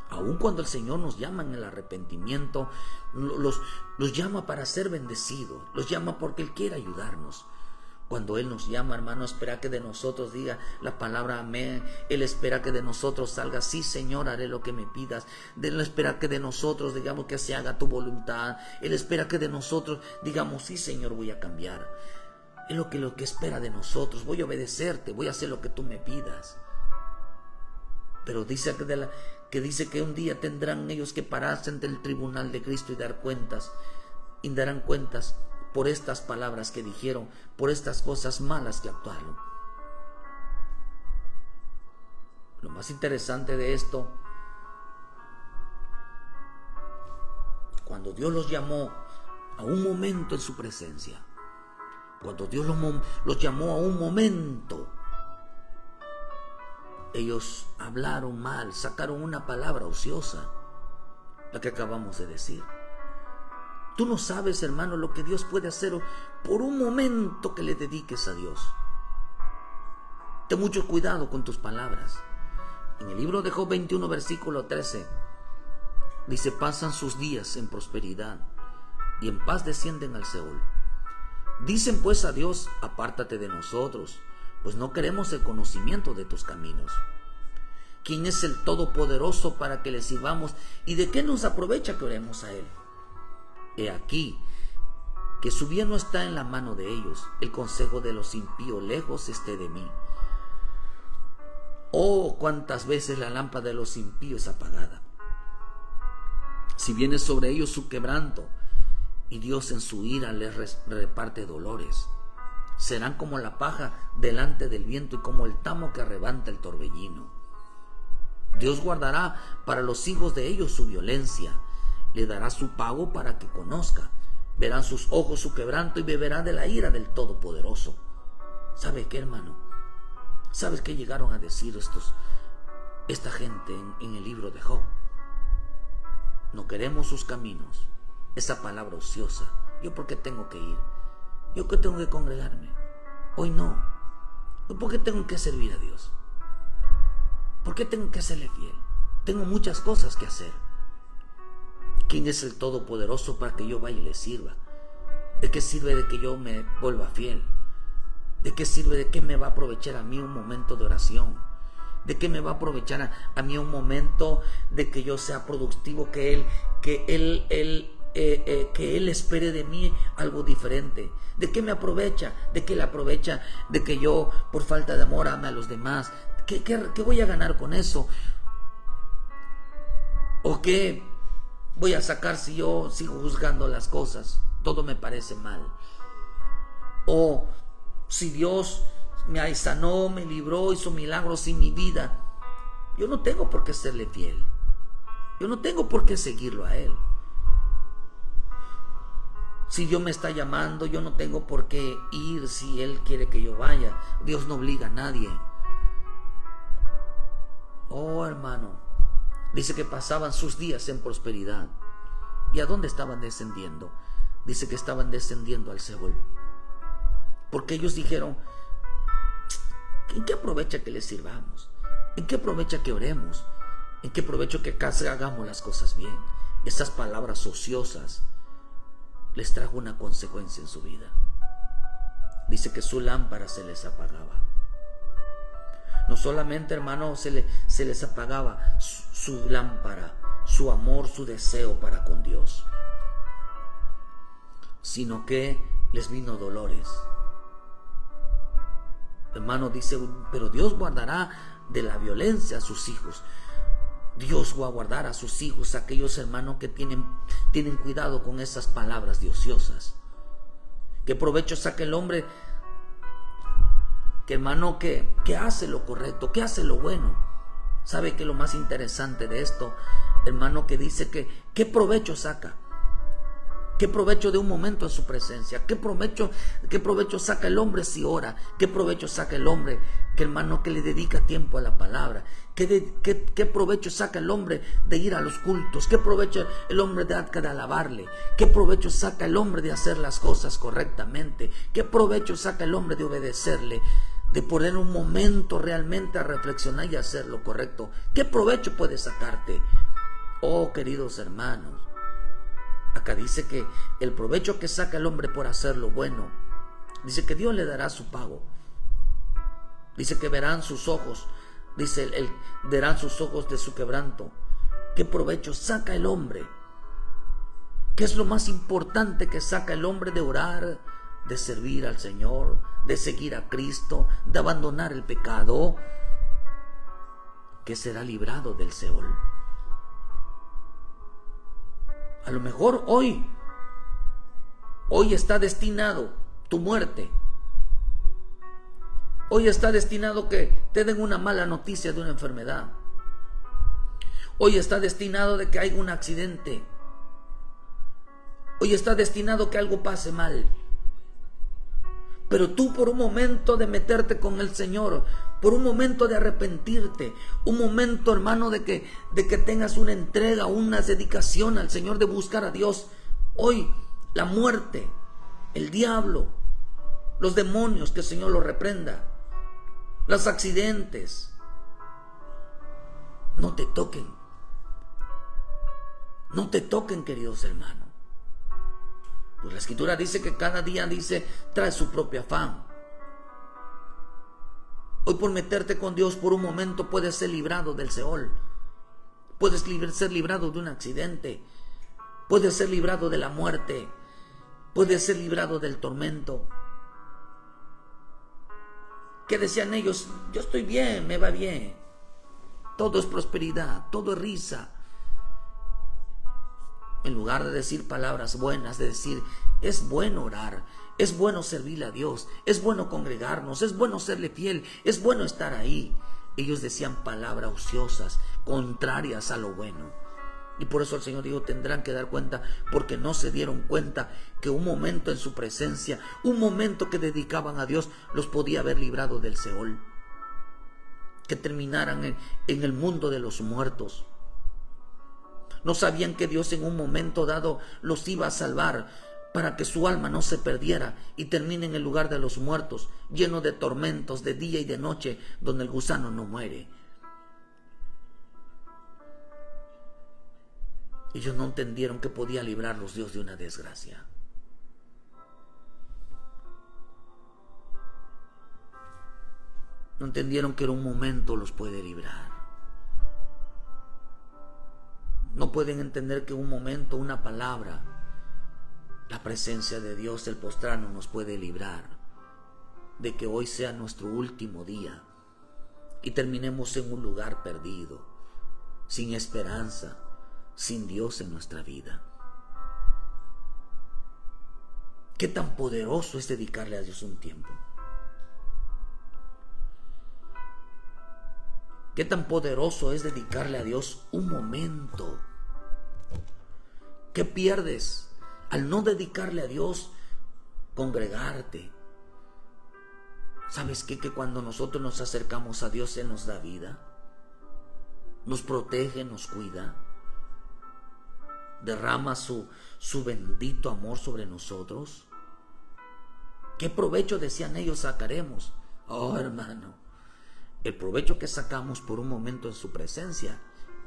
Aun cuando el Señor nos llama en el arrepentimiento, los llama para ser bendecidos, los llama porque Él quiere ayudarnos. Cuando Él nos llama, hermano, espera que de nosotros diga la palabra amén. Él espera que de nosotros salga, sí, Señor, haré lo que me pidas. Él espera que de nosotros digamos que se haga tu voluntad. Él espera que de nosotros digamos, sí, Señor, voy a cambiar. Es lo que espera de nosotros. Voy a obedecerte, voy a hacer lo que tú me pidas. Pero dice que un día tendrán ellos que pararse ante el tribunal de Cristo y darán cuentas por estas palabras que dijeron, por estas cosas malas que actuaron. Lo más interesante de esto, cuando Dios los llamó a un momento en su presencia, cuando Dios los llamó a un momento, ellos hablaron mal, sacaron una palabra ociosa, la que acabamos de decir. Tú no sabes, hermano, lo que Dios puede hacer por un momento que le dediques a Dios. Ten mucho cuidado con tus palabras. En el libro de Job 21, versículo 13, dice, pasan sus días en prosperidad y en paz descienden al Seol. Dicen pues a Dios, apártate de nosotros, pues no queremos el conocimiento de tus caminos. ¿Quién es el Todopoderoso para que le sirvamos? ¿Y de qué nos aprovecha que oremos a Él? He aquí que su bien no está en la mano de ellos, el consejo de los impíos lejos esté de mí. Oh, cuántas veces la lámpara de los impíos es apagada. Si viene sobre ellos su quebranto y Dios en su ira les reparte dolores. Serán como la paja delante del viento y como el tamo que arrebata el torbellino. Dios guardará para los hijos de ellos su violencia, le dará su pago para que conozca. Verán sus ojos su quebranto y beberá de la ira del Todopoderoso. ¿Sabe qué, hermano? ¿Sabes qué llegaron a decir esta gente en el libro de Job? No queremos sus caminos. Esa palabra ociosa. ¿Yo por qué tengo que ir? ¿Yo qué tengo que congregarme? Hoy no. ¿Yo por qué tengo que servir a Dios? ¿Por qué tengo que serle fiel? Tengo muchas cosas que hacer. ¿Quién es el Todopoderoso para que yo vaya y le sirva? ¿De qué sirve de que yo me vuelva fiel? ¿De qué sirve? ¿De qué me va a aprovechar a mí un momento de oración? ¿De qué me va a aprovechar a mí un momento de que yo sea productivo, que Él espere de mí algo diferente? ¿De qué me aprovecha? ¿De qué le aprovecha? ¿De que yo por falta de amor ame a los demás? ¿Qué voy a ganar con eso? ¿O qué voy a sacar si yo sigo juzgando las cosas? Todo me parece mal. O si Dios me sanó, me libró, hizo milagros en mi vida, yo no tengo por qué serle fiel. Yo no tengo por qué seguirlo a Él. Si Dios me está llamando, yo no tengo por qué ir si Él quiere que yo vaya. Dios no obliga a nadie. Oh, hermano, dice que pasaban sus días en prosperidad. ¿Y a dónde estaban descendiendo? Dice que estaban descendiendo al Seol. Porque ellos dijeron, ¿en qué aprovecha que les sirvamos? ¿En qué aprovecha que oremos? ¿En qué aprovecha que hagamos las cosas bien? Esas palabras ociosas les trajo una consecuencia en su vida. Dice que su lámpara se les apagaba. No solamente, hermano, se les apagaba su lámpara, su amor, su deseo para con Dios, sino que les vino dolores. Hermano, dice, pero Dios guardará de la violencia a sus hijos. Dios va a guardar a sus hijos, a aquellos hermanos que tienen cuidado con esas palabras de ociosas. ¿Qué provecho saca el hombre, hermano, que hace lo correcto, que hace lo bueno? ¿Sabe qué es lo más interesante de esto, hermano? Que dice que ¿qué provecho saca? ¿Qué provecho de un momento en su presencia? ¿Qué provecho saca el hombre si ora? ¿Qué provecho saca el hombre, hermano, que le dedica tiempo a la palabra? ¿Qué provecho saca el hombre de ir a los cultos? ¿Qué provecho el hombre de alabarle? ¿Qué provecho saca el hombre de hacer las cosas correctamente? ¿Qué provecho saca el hombre de obedecerle? De poner un momento realmente a reflexionar y hacer lo correcto. ¿Qué provecho puede sacarte? Oh, queridos hermanos, acá dice que el provecho que saca el hombre por hacer lo bueno, dice que Dios le dará su pago. Dice que verán sus ojos, verán sus ojos de su quebranto. ¿Qué provecho saca el hombre? ¿Qué es lo más importante que saca el hombre de orar, de servir al Señor, de seguir a Cristo, de abandonar el pecado? Que será librado del Seol. A lo mejor hoy está destinado tu muerte. Hoy está destinado que te den una mala noticia de una enfermedad. Hoy está destinado de que haya un accidente. Hoy está destinado que algo pase mal. Pero tú, por un momento de meterte con el Señor, por un momento de arrepentirte, un momento, hermano, de que tengas una entrega, una dedicación al Señor, de buscar a Dios, hoy la muerte, el diablo, los demonios, que el Señor los reprenda, los accidentes, no te toquen. No te toquen, queridos hermanos. Pues la Escritura dice que cada día, trae su propio afán. Hoy, por meterte con Dios por un momento, puedes ser librado del Seol. Puedes ser librado de un accidente. Puedes ser librado de la muerte. Puedes ser librado del tormento. ¿Qué decían ellos? Yo estoy bien, me va bien. Todo es prosperidad, todo es risa. En lugar de decir palabras buenas, de decir, es bueno orar, es bueno servirle a Dios, es bueno congregarnos, es bueno serle fiel, es bueno estar ahí. Ellos decían palabras ociosas, contrarias a lo bueno. Y por eso el Señor dijo, tendrán que dar cuenta, porque no se dieron cuenta que un momento en su presencia, un momento que dedicaban a Dios, los podía haber librado del Seol, que terminaran en el mundo de los muertos. No sabían que Dios en un momento dado los iba a salvar para que su alma no se perdiera y termine en el lugar de los muertos, lleno de tormentos de día y de noche, donde el gusano no muere. Ellos no entendieron que podía librarlos Dios de una desgracia. No entendieron que en un momento los puede librar. No pueden entender que un momento, una palabra, la presencia de Dios, el postrarnos, nos puede librar de que hoy sea nuestro último día y terminemos en un lugar perdido, sin esperanza, sin Dios en nuestra vida. ¿Qué tan poderoso es dedicarle a Dios un tiempo? ¿Qué tan poderoso es dedicarle a Dios un momento? ¿Qué pierdes al no dedicarle a Dios congregarte? ¿Sabes qué? Que cuando nosotros nos acercamos a Dios, Él nos da vida, nos protege, nos cuida, derrama su bendito amor sobre nosotros. ¿Qué provecho, decían ellos, sacaremos? Oh, hermano, el provecho que sacamos por un momento en su presencia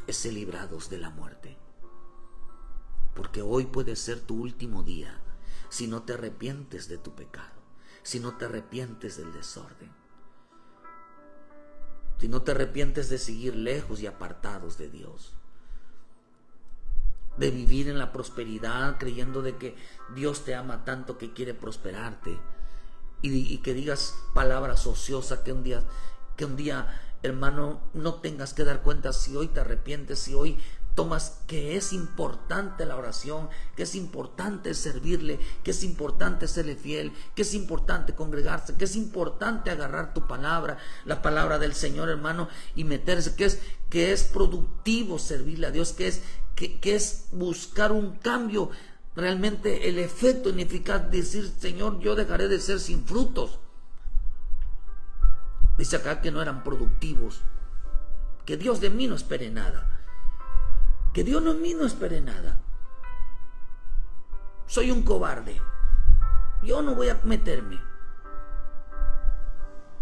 es ser librados de la muerte. Porque hoy puede ser tu último día si no te arrepientes de tu pecado, si no te arrepientes del desorden, si no te arrepientes de seguir lejos y apartados de Dios, de vivir en la prosperidad creyendo de que Dios te ama tanto que quiere prosperarte, y que digas palabras ociosas que un día, hermano, no tengas que dar cuenta si hoy te arrepientes, si hoy tomas que es importante la oración, que es importante servirle, que es importante serle fiel, que es importante congregarse, que es importante agarrar tu palabra, la palabra del Señor, hermano, y meterse, que es productivo servirle a Dios, que es buscar un cambio, realmente el efecto ineficaz, decir, Señor, yo dejaré de ser sin frutos. Dice acá que no eran productivos, que Dios de mí no espere nada, que Dios de mí no espere nada. Soy un cobarde, yo no voy a meterme,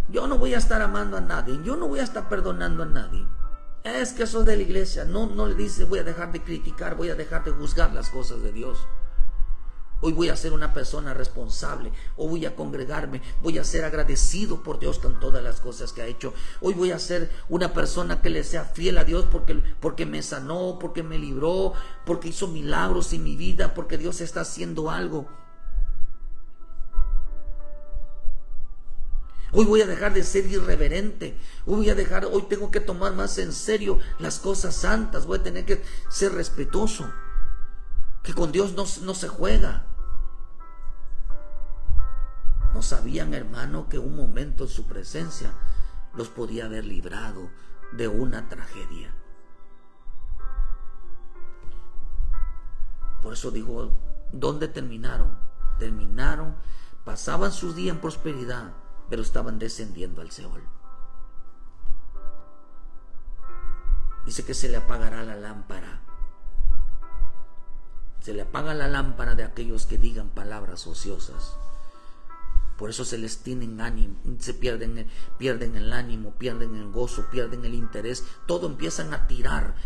yo no voy a estar amando a nadie, yo no voy a estar perdonando a nadie. Es que eso de la iglesia, no le dice voy a dejar de criticar, voy a dejar de juzgar las cosas de Dios. Hoy voy a ser una persona responsable. Hoy voy a congregarme. Voy a ser agradecido por Dios con todas las cosas que ha hecho. Hoy voy a ser una persona que le sea fiel a Dios porque me sanó, porque me libró, porque hizo milagros en mi vida, porque Dios está haciendo algo. Hoy voy a dejar de ser irreverente. Hoy tengo que tomar más en serio las cosas santas. Voy a tener que ser respetuoso. Que con Dios no se juega. No sabían, hermano, que un momento en su presencia los podía haber librado de una tragedia. Por eso digo, ¿dónde terminaron? Pasaban sus días en prosperidad, pero estaban descendiendo al Seol. Dice que se le apagará la lámpara. Se le apaga la lámpara de aquellos que digan palabras ociosas. Por eso se les tienen ánimo, se pierden el ánimo, pierden el gozo, pierden el interés. Todo empiezan a tirar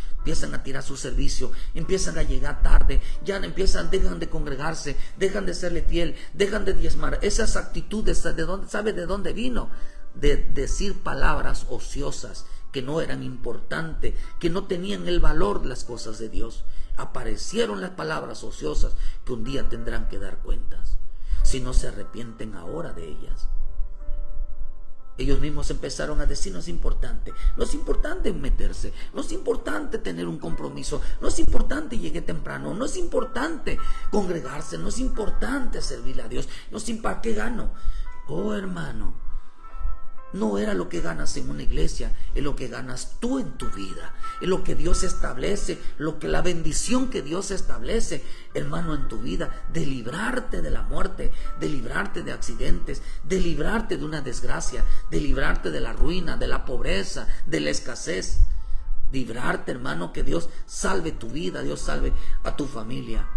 su servicio, empiezan a llegar tarde, dejan de congregarse, dejan de serle fiel, dejan de diezmar. Esas actitudes, ¿sabe de dónde vino? De decir palabras ociosas que no eran importantes, que no tenían el valor de las cosas de Dios. Aparecieron las palabras ociosas que un día tendrán que dar cuentas si no se arrepienten ahora de ellas. Ellos mismos empezaron a decir: no es importante meterse, no es importante tener un compromiso, no es importante llegue temprano, no es importante congregarse, no es importante servirle a Dios, no es importante, ¿qué gano? Oh, hermano, no era lo que ganas en una iglesia, es lo que ganas tú en tu vida, es lo que Dios establece, la bendición que Dios establece, hermano, en tu vida, de librarte de la muerte, de librarte de accidentes, de librarte de una desgracia, de librarte de la ruina, de la pobreza, de la escasez. Librarte, hermano, que Dios salve tu vida, Dios salve a tu familia,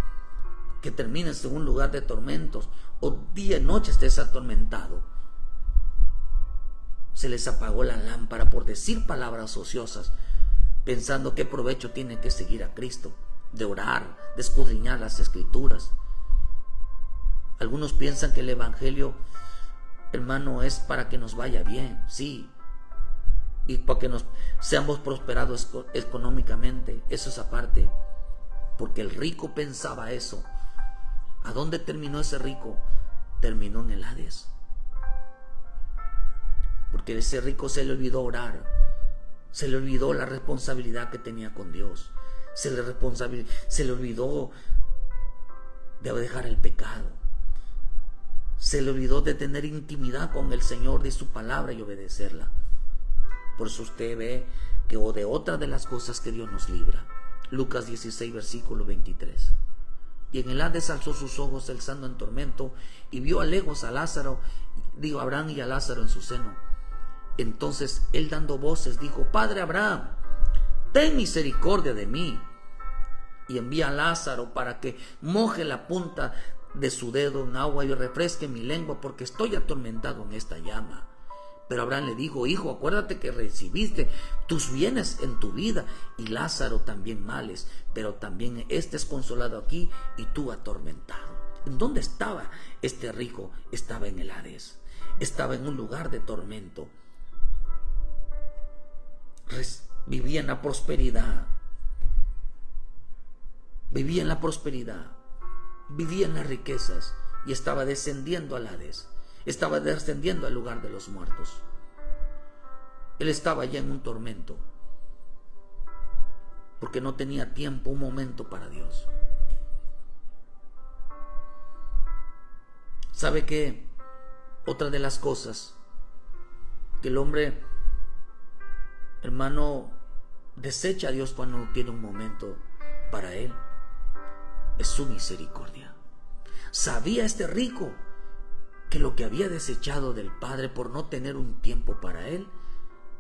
que termines en un lugar de tormentos o día y noche estés atormentado. Se les apagó la lámpara por decir palabras ociosas, pensando qué provecho tiene que seguir a Cristo, de orar, de escudriñar las Escrituras. Algunos piensan que el Evangelio, hermano, es para que nos vaya bien, sí, y para que seamos prosperados económicamente. Eso es aparte, porque el rico pensaba eso. ¿A dónde terminó ese rico? Terminó en el Hades. Porque ese rico se le olvidó orar, se le olvidó la responsabilidad que tenía con Dios, se le olvidó de dejar el pecado, se le olvidó de tener intimidad con el Señor, de su palabra y obedecerla. Por eso usted ve que de otra de las cosas que Dios nos libra. Lucas 16, versículo 23. Y en el Hades alzó sus ojos el santo en tormento y vio a lejos a Abraham y a Lázaro en su seno. Entonces él, dando voces, dijo: Padre Abraham, ten misericordia de mí y envía a Lázaro para que moje la punta de su dedo en agua y refresque mi lengua, porque estoy atormentado en esta llama. Pero Abraham le dijo: Hijo, acuérdate que recibiste tus bienes en tu vida y Lázaro también males, pero también este es consolado aquí y tú atormentado. ¿En dónde estaba este rico? Estaba en el Hades, estaba en un lugar de tormento. Vivía en la prosperidad, vivía en las riquezas y estaba descendiendo al Hades, estaba descendiendo al lugar de los muertos. Él estaba ya en un tormento porque no tenía tiempo, un momento para Dios. ¿Sabe qué? Otra de las cosas que el hombre, hermano, desecha a Dios cuando no tiene un momento para él, es su misericordia. Sabía este rico que lo que había desechado del Padre por no tener un tiempo para él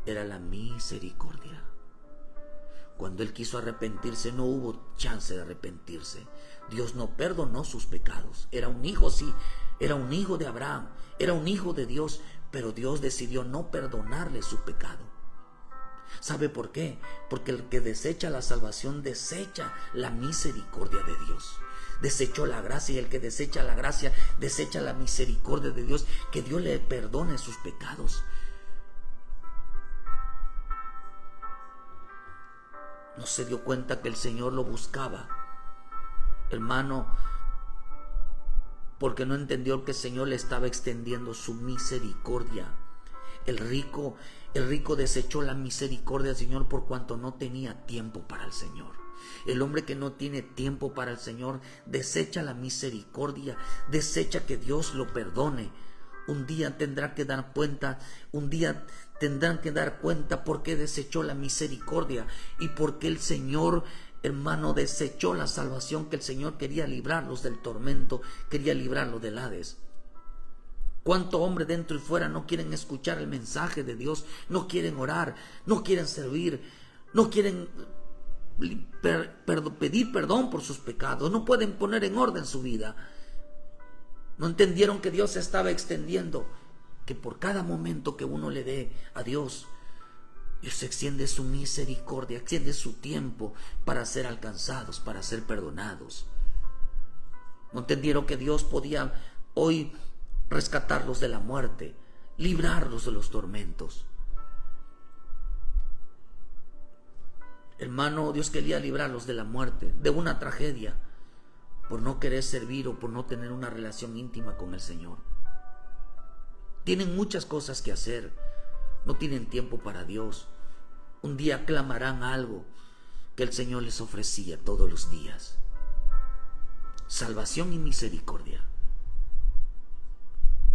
era la misericordia. Cuando él quiso arrepentirse, no hubo chance de arrepentirse. Dios no perdonó sus pecados. Era un hijo, sí, era un hijo de Abraham, era un hijo de Dios, pero Dios decidió no perdonarle su pecado. ¿Sabe por qué? Porque el que desecha la salvación desecha la misericordia de Dios. Desechó la gracia, y el que desecha la gracia desecha la misericordia de Dios, que Dios le perdone sus pecados. No se dio cuenta que el Señor lo buscaba, hermano, porque no entendió que el Señor le estaba extendiendo su misericordia. El rico desechó la misericordia del Señor por cuanto no tenía tiempo para el Señor. El hombre que no tiene tiempo para el Señor desecha la misericordia, desecha que Dios lo perdone. Un día tendrán que dar cuenta por qué desechó la misericordia y por qué el Señor, hermano, desechó la salvación que el Señor quería librarlos del tormento, quería librarlos del Hades. ¿Cuánto hombre dentro y fuera no quieren escuchar el mensaje de Dios? No quieren orar, no quieren servir, no quieren pedir perdón por sus pecados, no pueden poner en orden su vida. No entendieron que Dios estaba extendiendo, que por cada momento que uno le dé a Dios, Dios extiende su misericordia, extiende su tiempo para ser alcanzados, para ser perdonados. No entendieron que Dios podía hoy rescatarlos de la muerte, librarlos de los tormentos. Hermano, Dios quería librarlos de la muerte, de una tragedia, por no querer servir o por no tener una relación íntima con el Señor. Tienen muchas cosas que hacer, no tienen tiempo para Dios. Un día clamarán algo que el Señor les ofrecía todos los días: salvación y misericordia.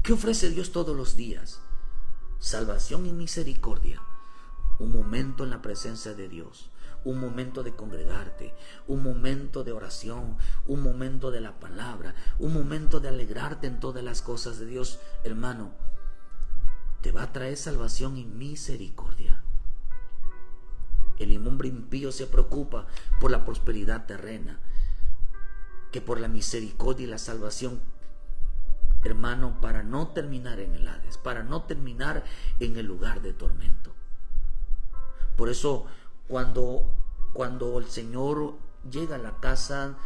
¿Qué ofrece Dios todos los días? Salvación y misericordia. Un momento en la presencia de Dios, un momento de congregarte, un momento de oración, un momento de la palabra, un momento de alegrarte en todas las cosas de Dios. Hermano, te va a traer salvación y misericordia. El hombre impío se preocupa por la prosperidad terrena, que por la misericordia y la salvación, hermano, para no terminar en el Hades, para no terminar en el lugar de tormento. Por eso cuando el Señor llega a la casa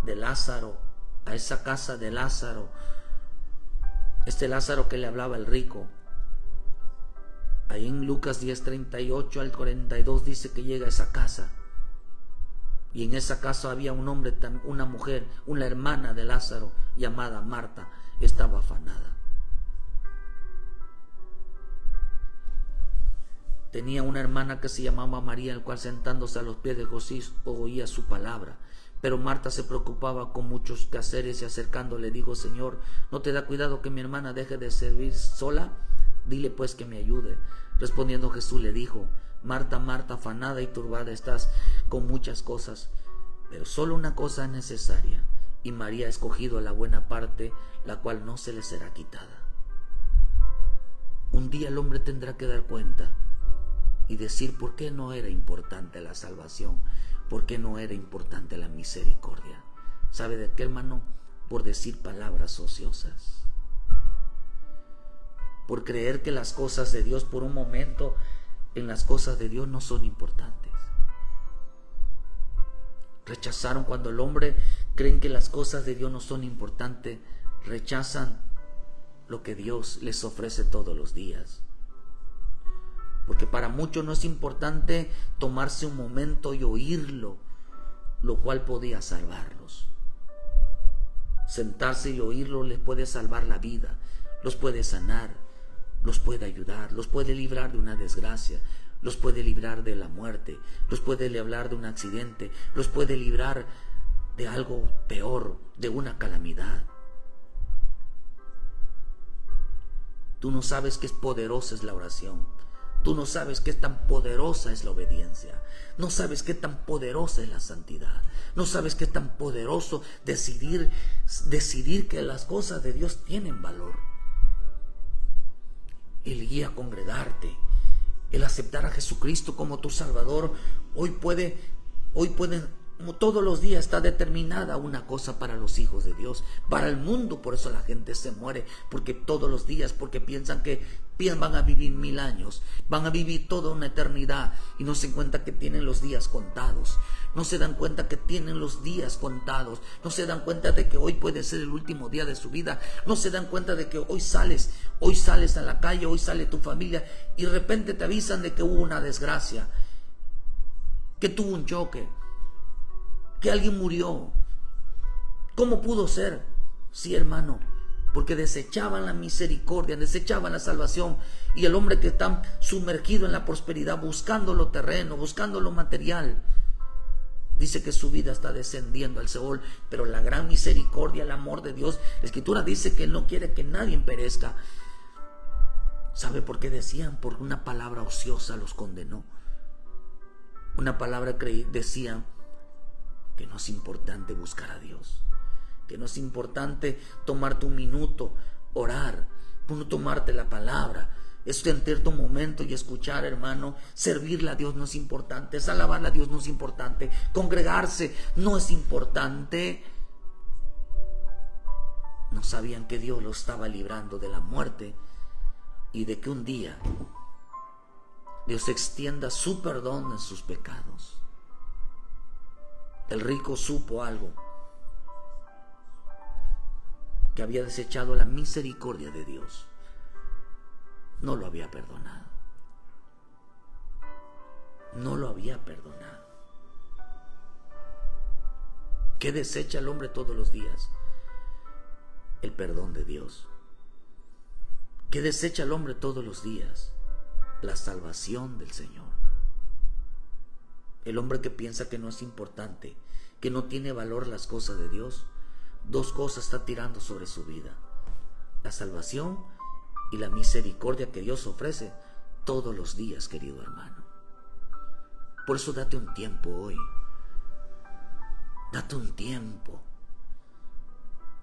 de Lázaro, a esa casa de Lázaro, este Lázaro que le hablaba el rico, ahí en Lucas 10:38 al 42 dice que llega a esa casa, y en esa casa había un hombre, una mujer, una hermana de Lázaro llamada Marta, estaba afanada. Tenía una hermana que se llamaba María, el cual sentándose a los pies de Jesús oía su palabra. Pero Marta se preocupaba con muchos quehaceres y acercándole dijo: Señor, ¿no te da cuidado que mi hermana deje de servir sola? Dile pues que me ayude. Respondiendo Jesús le dijo: Marta, Marta, afanada y turbada estás con muchas cosas, pero solo una cosa es necesaria, y María ha escogido la buena parte, la cual no se le será quitada. Un día el hombre tendrá que dar cuenta y decir por qué no era importante la salvación, por qué no era importante la misericordia. ¿Sabe de qué, hermano? Por decir palabras ociosas, por creer que las cosas de Dios, por un momento, en las cosas de Dios no son importantes. Rechazaron, cuando el hombre creen que las cosas de Dios no son importantes, rechazan lo que Dios les ofrece todos los días. Porque para muchos no es importante tomarse un momento y oírlo, lo cual podía salvarlos. Sentarse y oírlo les puede salvar la vida, los puede sanar, los puede ayudar, los puede librar de una desgracia, los puede librar de la muerte, los puede librar de un accidente, los puede librar de algo peor, de una calamidad. Tú no sabes qué poderosa es la oración. Tú no sabes qué tan poderosa es la obediencia. No sabes qué tan poderosa es la santidad. No sabes qué tan poderoso decidir que las cosas de Dios tienen valor. El guía a congregarte, el aceptar a Jesucristo como tu Salvador, hoy puede, como todos los días está determinada una cosa para los hijos de Dios, para el mundo. Por eso la gente se muere, porque todos los días, porque piensan que van a vivir 1000 años, van a vivir toda una eternidad, y no se dan cuenta que tienen los días contados, no se dan cuenta que tienen los días contados, no se dan cuenta de que hoy puede ser el último día de su vida, no se dan cuenta de que hoy sales a la calle, hoy sale tu familia, y de repente te avisan de que hubo una desgracia, que tuvo un choque, que alguien murió. ¿Cómo pudo ser? Sí, hermano, porque desechaban la misericordia, desechaban la salvación, y el hombre que está sumergido en la prosperidad, buscando lo terreno, buscando lo material, dice que su vida está descendiendo al Seol. Pero la gran misericordia, el amor de Dios, la Escritura dice que Él no quiere que nadie perezca. ¿Sabe por qué decían? Porque una palabra ociosa los condenó. Una palabra decía que no es importante buscar a Dios, que no es importante tomarte un minuto, orar, no tomarte la palabra, es tener tu momento y escuchar, hermano. Servirle a Dios no es importante, es alabarle a Dios no es importante, congregarse no es importante. No sabían que Dios los estaba librando de la muerte y de que un día Dios extienda su perdón en sus pecados. El rico supo algo, que había desechado la misericordia de Dios. No lo había perdonado. No lo había perdonado. ¿Qué desecha el hombre todos los días? El perdón de Dios. ¿Qué desecha el hombre todos los días? la salvación del Señor. El hombre que piensa que no es importante, que no tiene valor las cosas de Dios, dos cosas está tirando sobre su vida: la salvación y la misericordia que Dios ofrece todos los días, querido hermano. Por eso date un tiempo hoy. Date un tiempo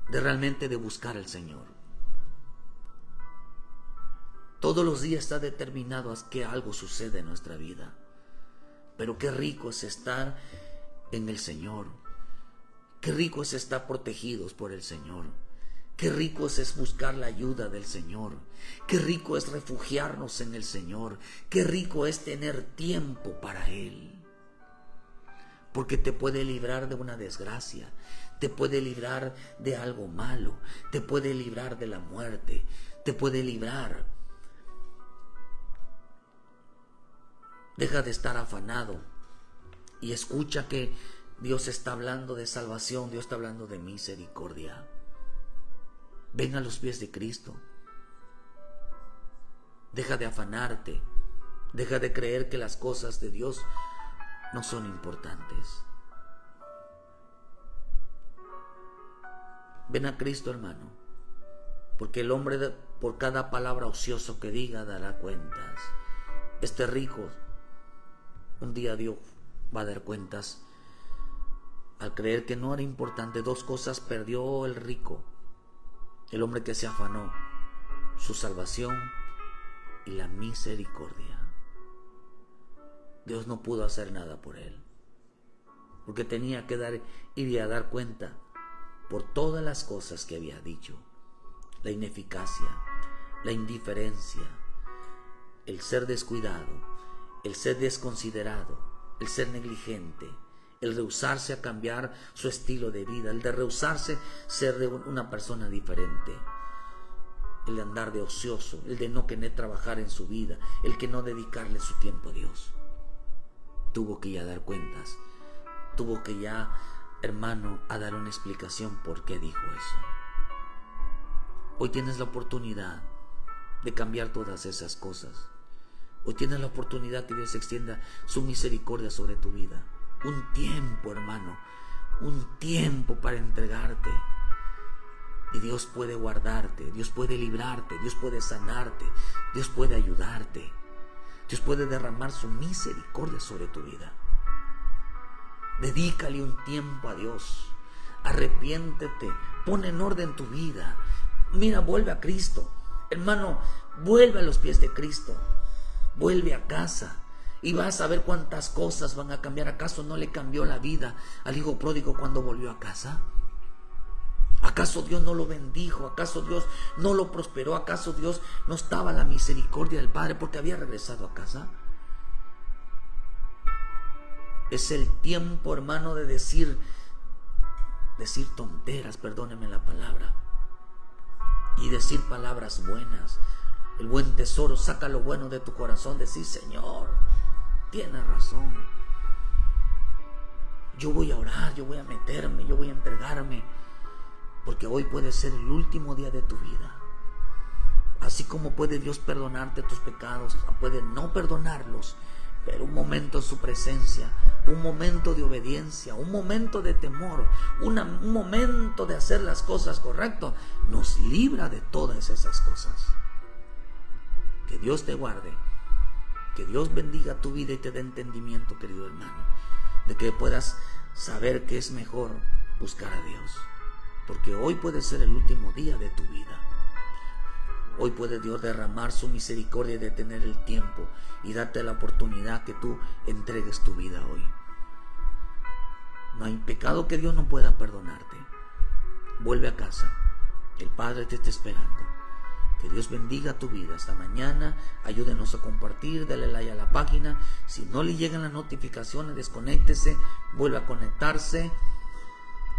de realmente de buscar al Señor. Todos los días está determinado a que algo suceda en nuestra vida. Pero qué rico es estar en el Señor. Qué rico es estar protegidos por el Señor. Qué rico es buscar la ayuda del Señor. Qué rico es refugiarnos en el Señor. Qué rico es tener tiempo para Él. Porque te puede librar de una desgracia, te puede librar de algo malo, te puede librar de la muerte, te puede librar. Deja de estar afanado y escucha que Dios está hablando de salvación, Dios está hablando de misericordia. Ven a los pies de Cristo. Deja de afanarte, deja de creer que las cosas de Dios no son importantes. Ven a Cristo, hermano, porque el hombre por cada palabra ocioso que diga dará cuentas. Este rico, un día Dios va a dar cuentas. Al creer que no era importante, dos cosas perdió el rico, el hombre que se afanó: su salvación y la misericordia. Dios no pudo hacer nada por él, porque tenía que ir a dar cuenta por todas las cosas que había dicho: la ineficacia, la indiferencia, el ser descuidado, el ser desconsiderado, el ser negligente, el rehusarse a cambiar su estilo de vida, el de rehusarse ser de una persona diferente, el de andar de ocioso, el de no querer trabajar en su vida, el que no dedicarle su tiempo a Dios. Tuvo que ya dar cuentas, tuvo que ya, hermano, a dar una explicación por qué dijo eso. Hoy tienes la oportunidad de cambiar todas esas cosas. Hoy tienes la oportunidad que Dios extienda su misericordia sobre tu vida. Un tiempo, hermano, un tiempo para entregarte. Y Dios puede guardarte, Dios puede librarte, Dios puede sanarte, Dios puede ayudarte. Dios puede derramar su misericordia sobre tu vida. Dedícale un tiempo a Dios. Arrepiéntete, pon en orden tu vida. Mira, vuelve a Cristo. Hermano, vuelve a los pies de Cristo. Vuelve a casa y vas a ver cuántas cosas van a cambiar. ¿Acaso no le cambió la vida al hijo pródigo cuando volvió a casa? ¿Acaso Dios no lo bendijo? ¿Acaso Dios no lo prosperó? ¿Acaso Dios no estaba la misericordia del Padre porque había regresado a casa? Es el tiempo, hermano, de decir tonteras, perdóneme la palabra, y decir palabras buenas. El buen tesoro, saca lo bueno de tu corazón. Decir: Señor, tienes razón. Yo voy a orar, yo voy a meterme, yo voy a entregarme. Porque hoy puede ser el último día de tu vida. Así como puede Dios perdonarte tus pecados, puede no perdonarlos, pero un momento en su presencia, un momento de obediencia, un momento de temor, un momento de hacer las cosas correctas, nos libra de todas esas cosas. Que Dios te guarde, que Dios bendiga tu vida y te dé entendimiento, querido hermano, de que puedas saber que es mejor buscar a Dios. Porque hoy puede ser el último día de tu vida. Hoy puede Dios derramar su misericordia y detener el tiempo y darte la oportunidad que tú entregues tu vida hoy. No hay pecado que Dios no pueda perdonarte. Vuelve a casa. El Padre te está esperando. Que Dios bendiga tu vida. Hasta mañana. Ayúdenos a compartir. Dale like a la página. Si no le llegan las notificaciones, desconéctese. Vuelve a conectarse.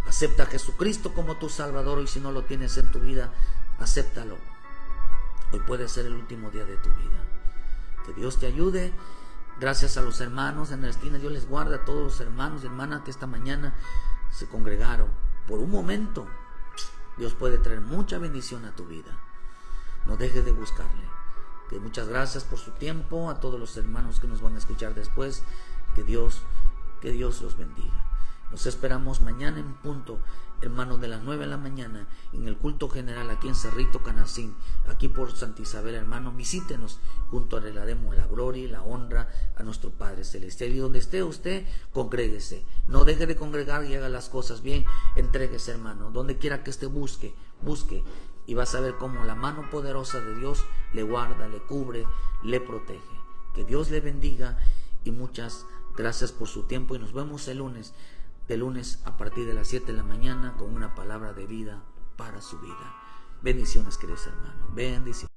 Acepta a Jesucristo como tu Salvador, y si no lo tienes en tu vida, acéptalo. Hoy puede ser el último día de tu vida. Que Dios te ayude. Gracias a los hermanos en Ernestina. Dios les guarde a todos los hermanos y hermanas que esta mañana se congregaron. Por un momento, Dios puede traer mucha bendición a tu vida. No dejes de buscarle. Que muchas gracias por su tiempo. A todos los hermanos que nos van a escuchar después, que Dios los bendiga. Nos esperamos mañana en punto, hermanos, de las 9 de la mañana, en el culto general aquí en Cerrito Canacín, aquí por Santa Isabel, hermanos. Visítenos, juntos le demos la gloria y la honra a nuestro Padre Celestial. Y donde esté usted, congréguese. No deje de congregar y haga las cosas bien. Entréguese, hermano. Donde quiera que esté, busque. Y vas a ver cómo la mano poderosa de Dios le guarda, le cubre, le protege. Que Dios le bendiga y muchas gracias por su tiempo. Y nos vemos el lunes. De lunes a partir de las 7 de la mañana con una palabra de vida para su vida. Bendiciones, queridos hermanos. Bendiciones.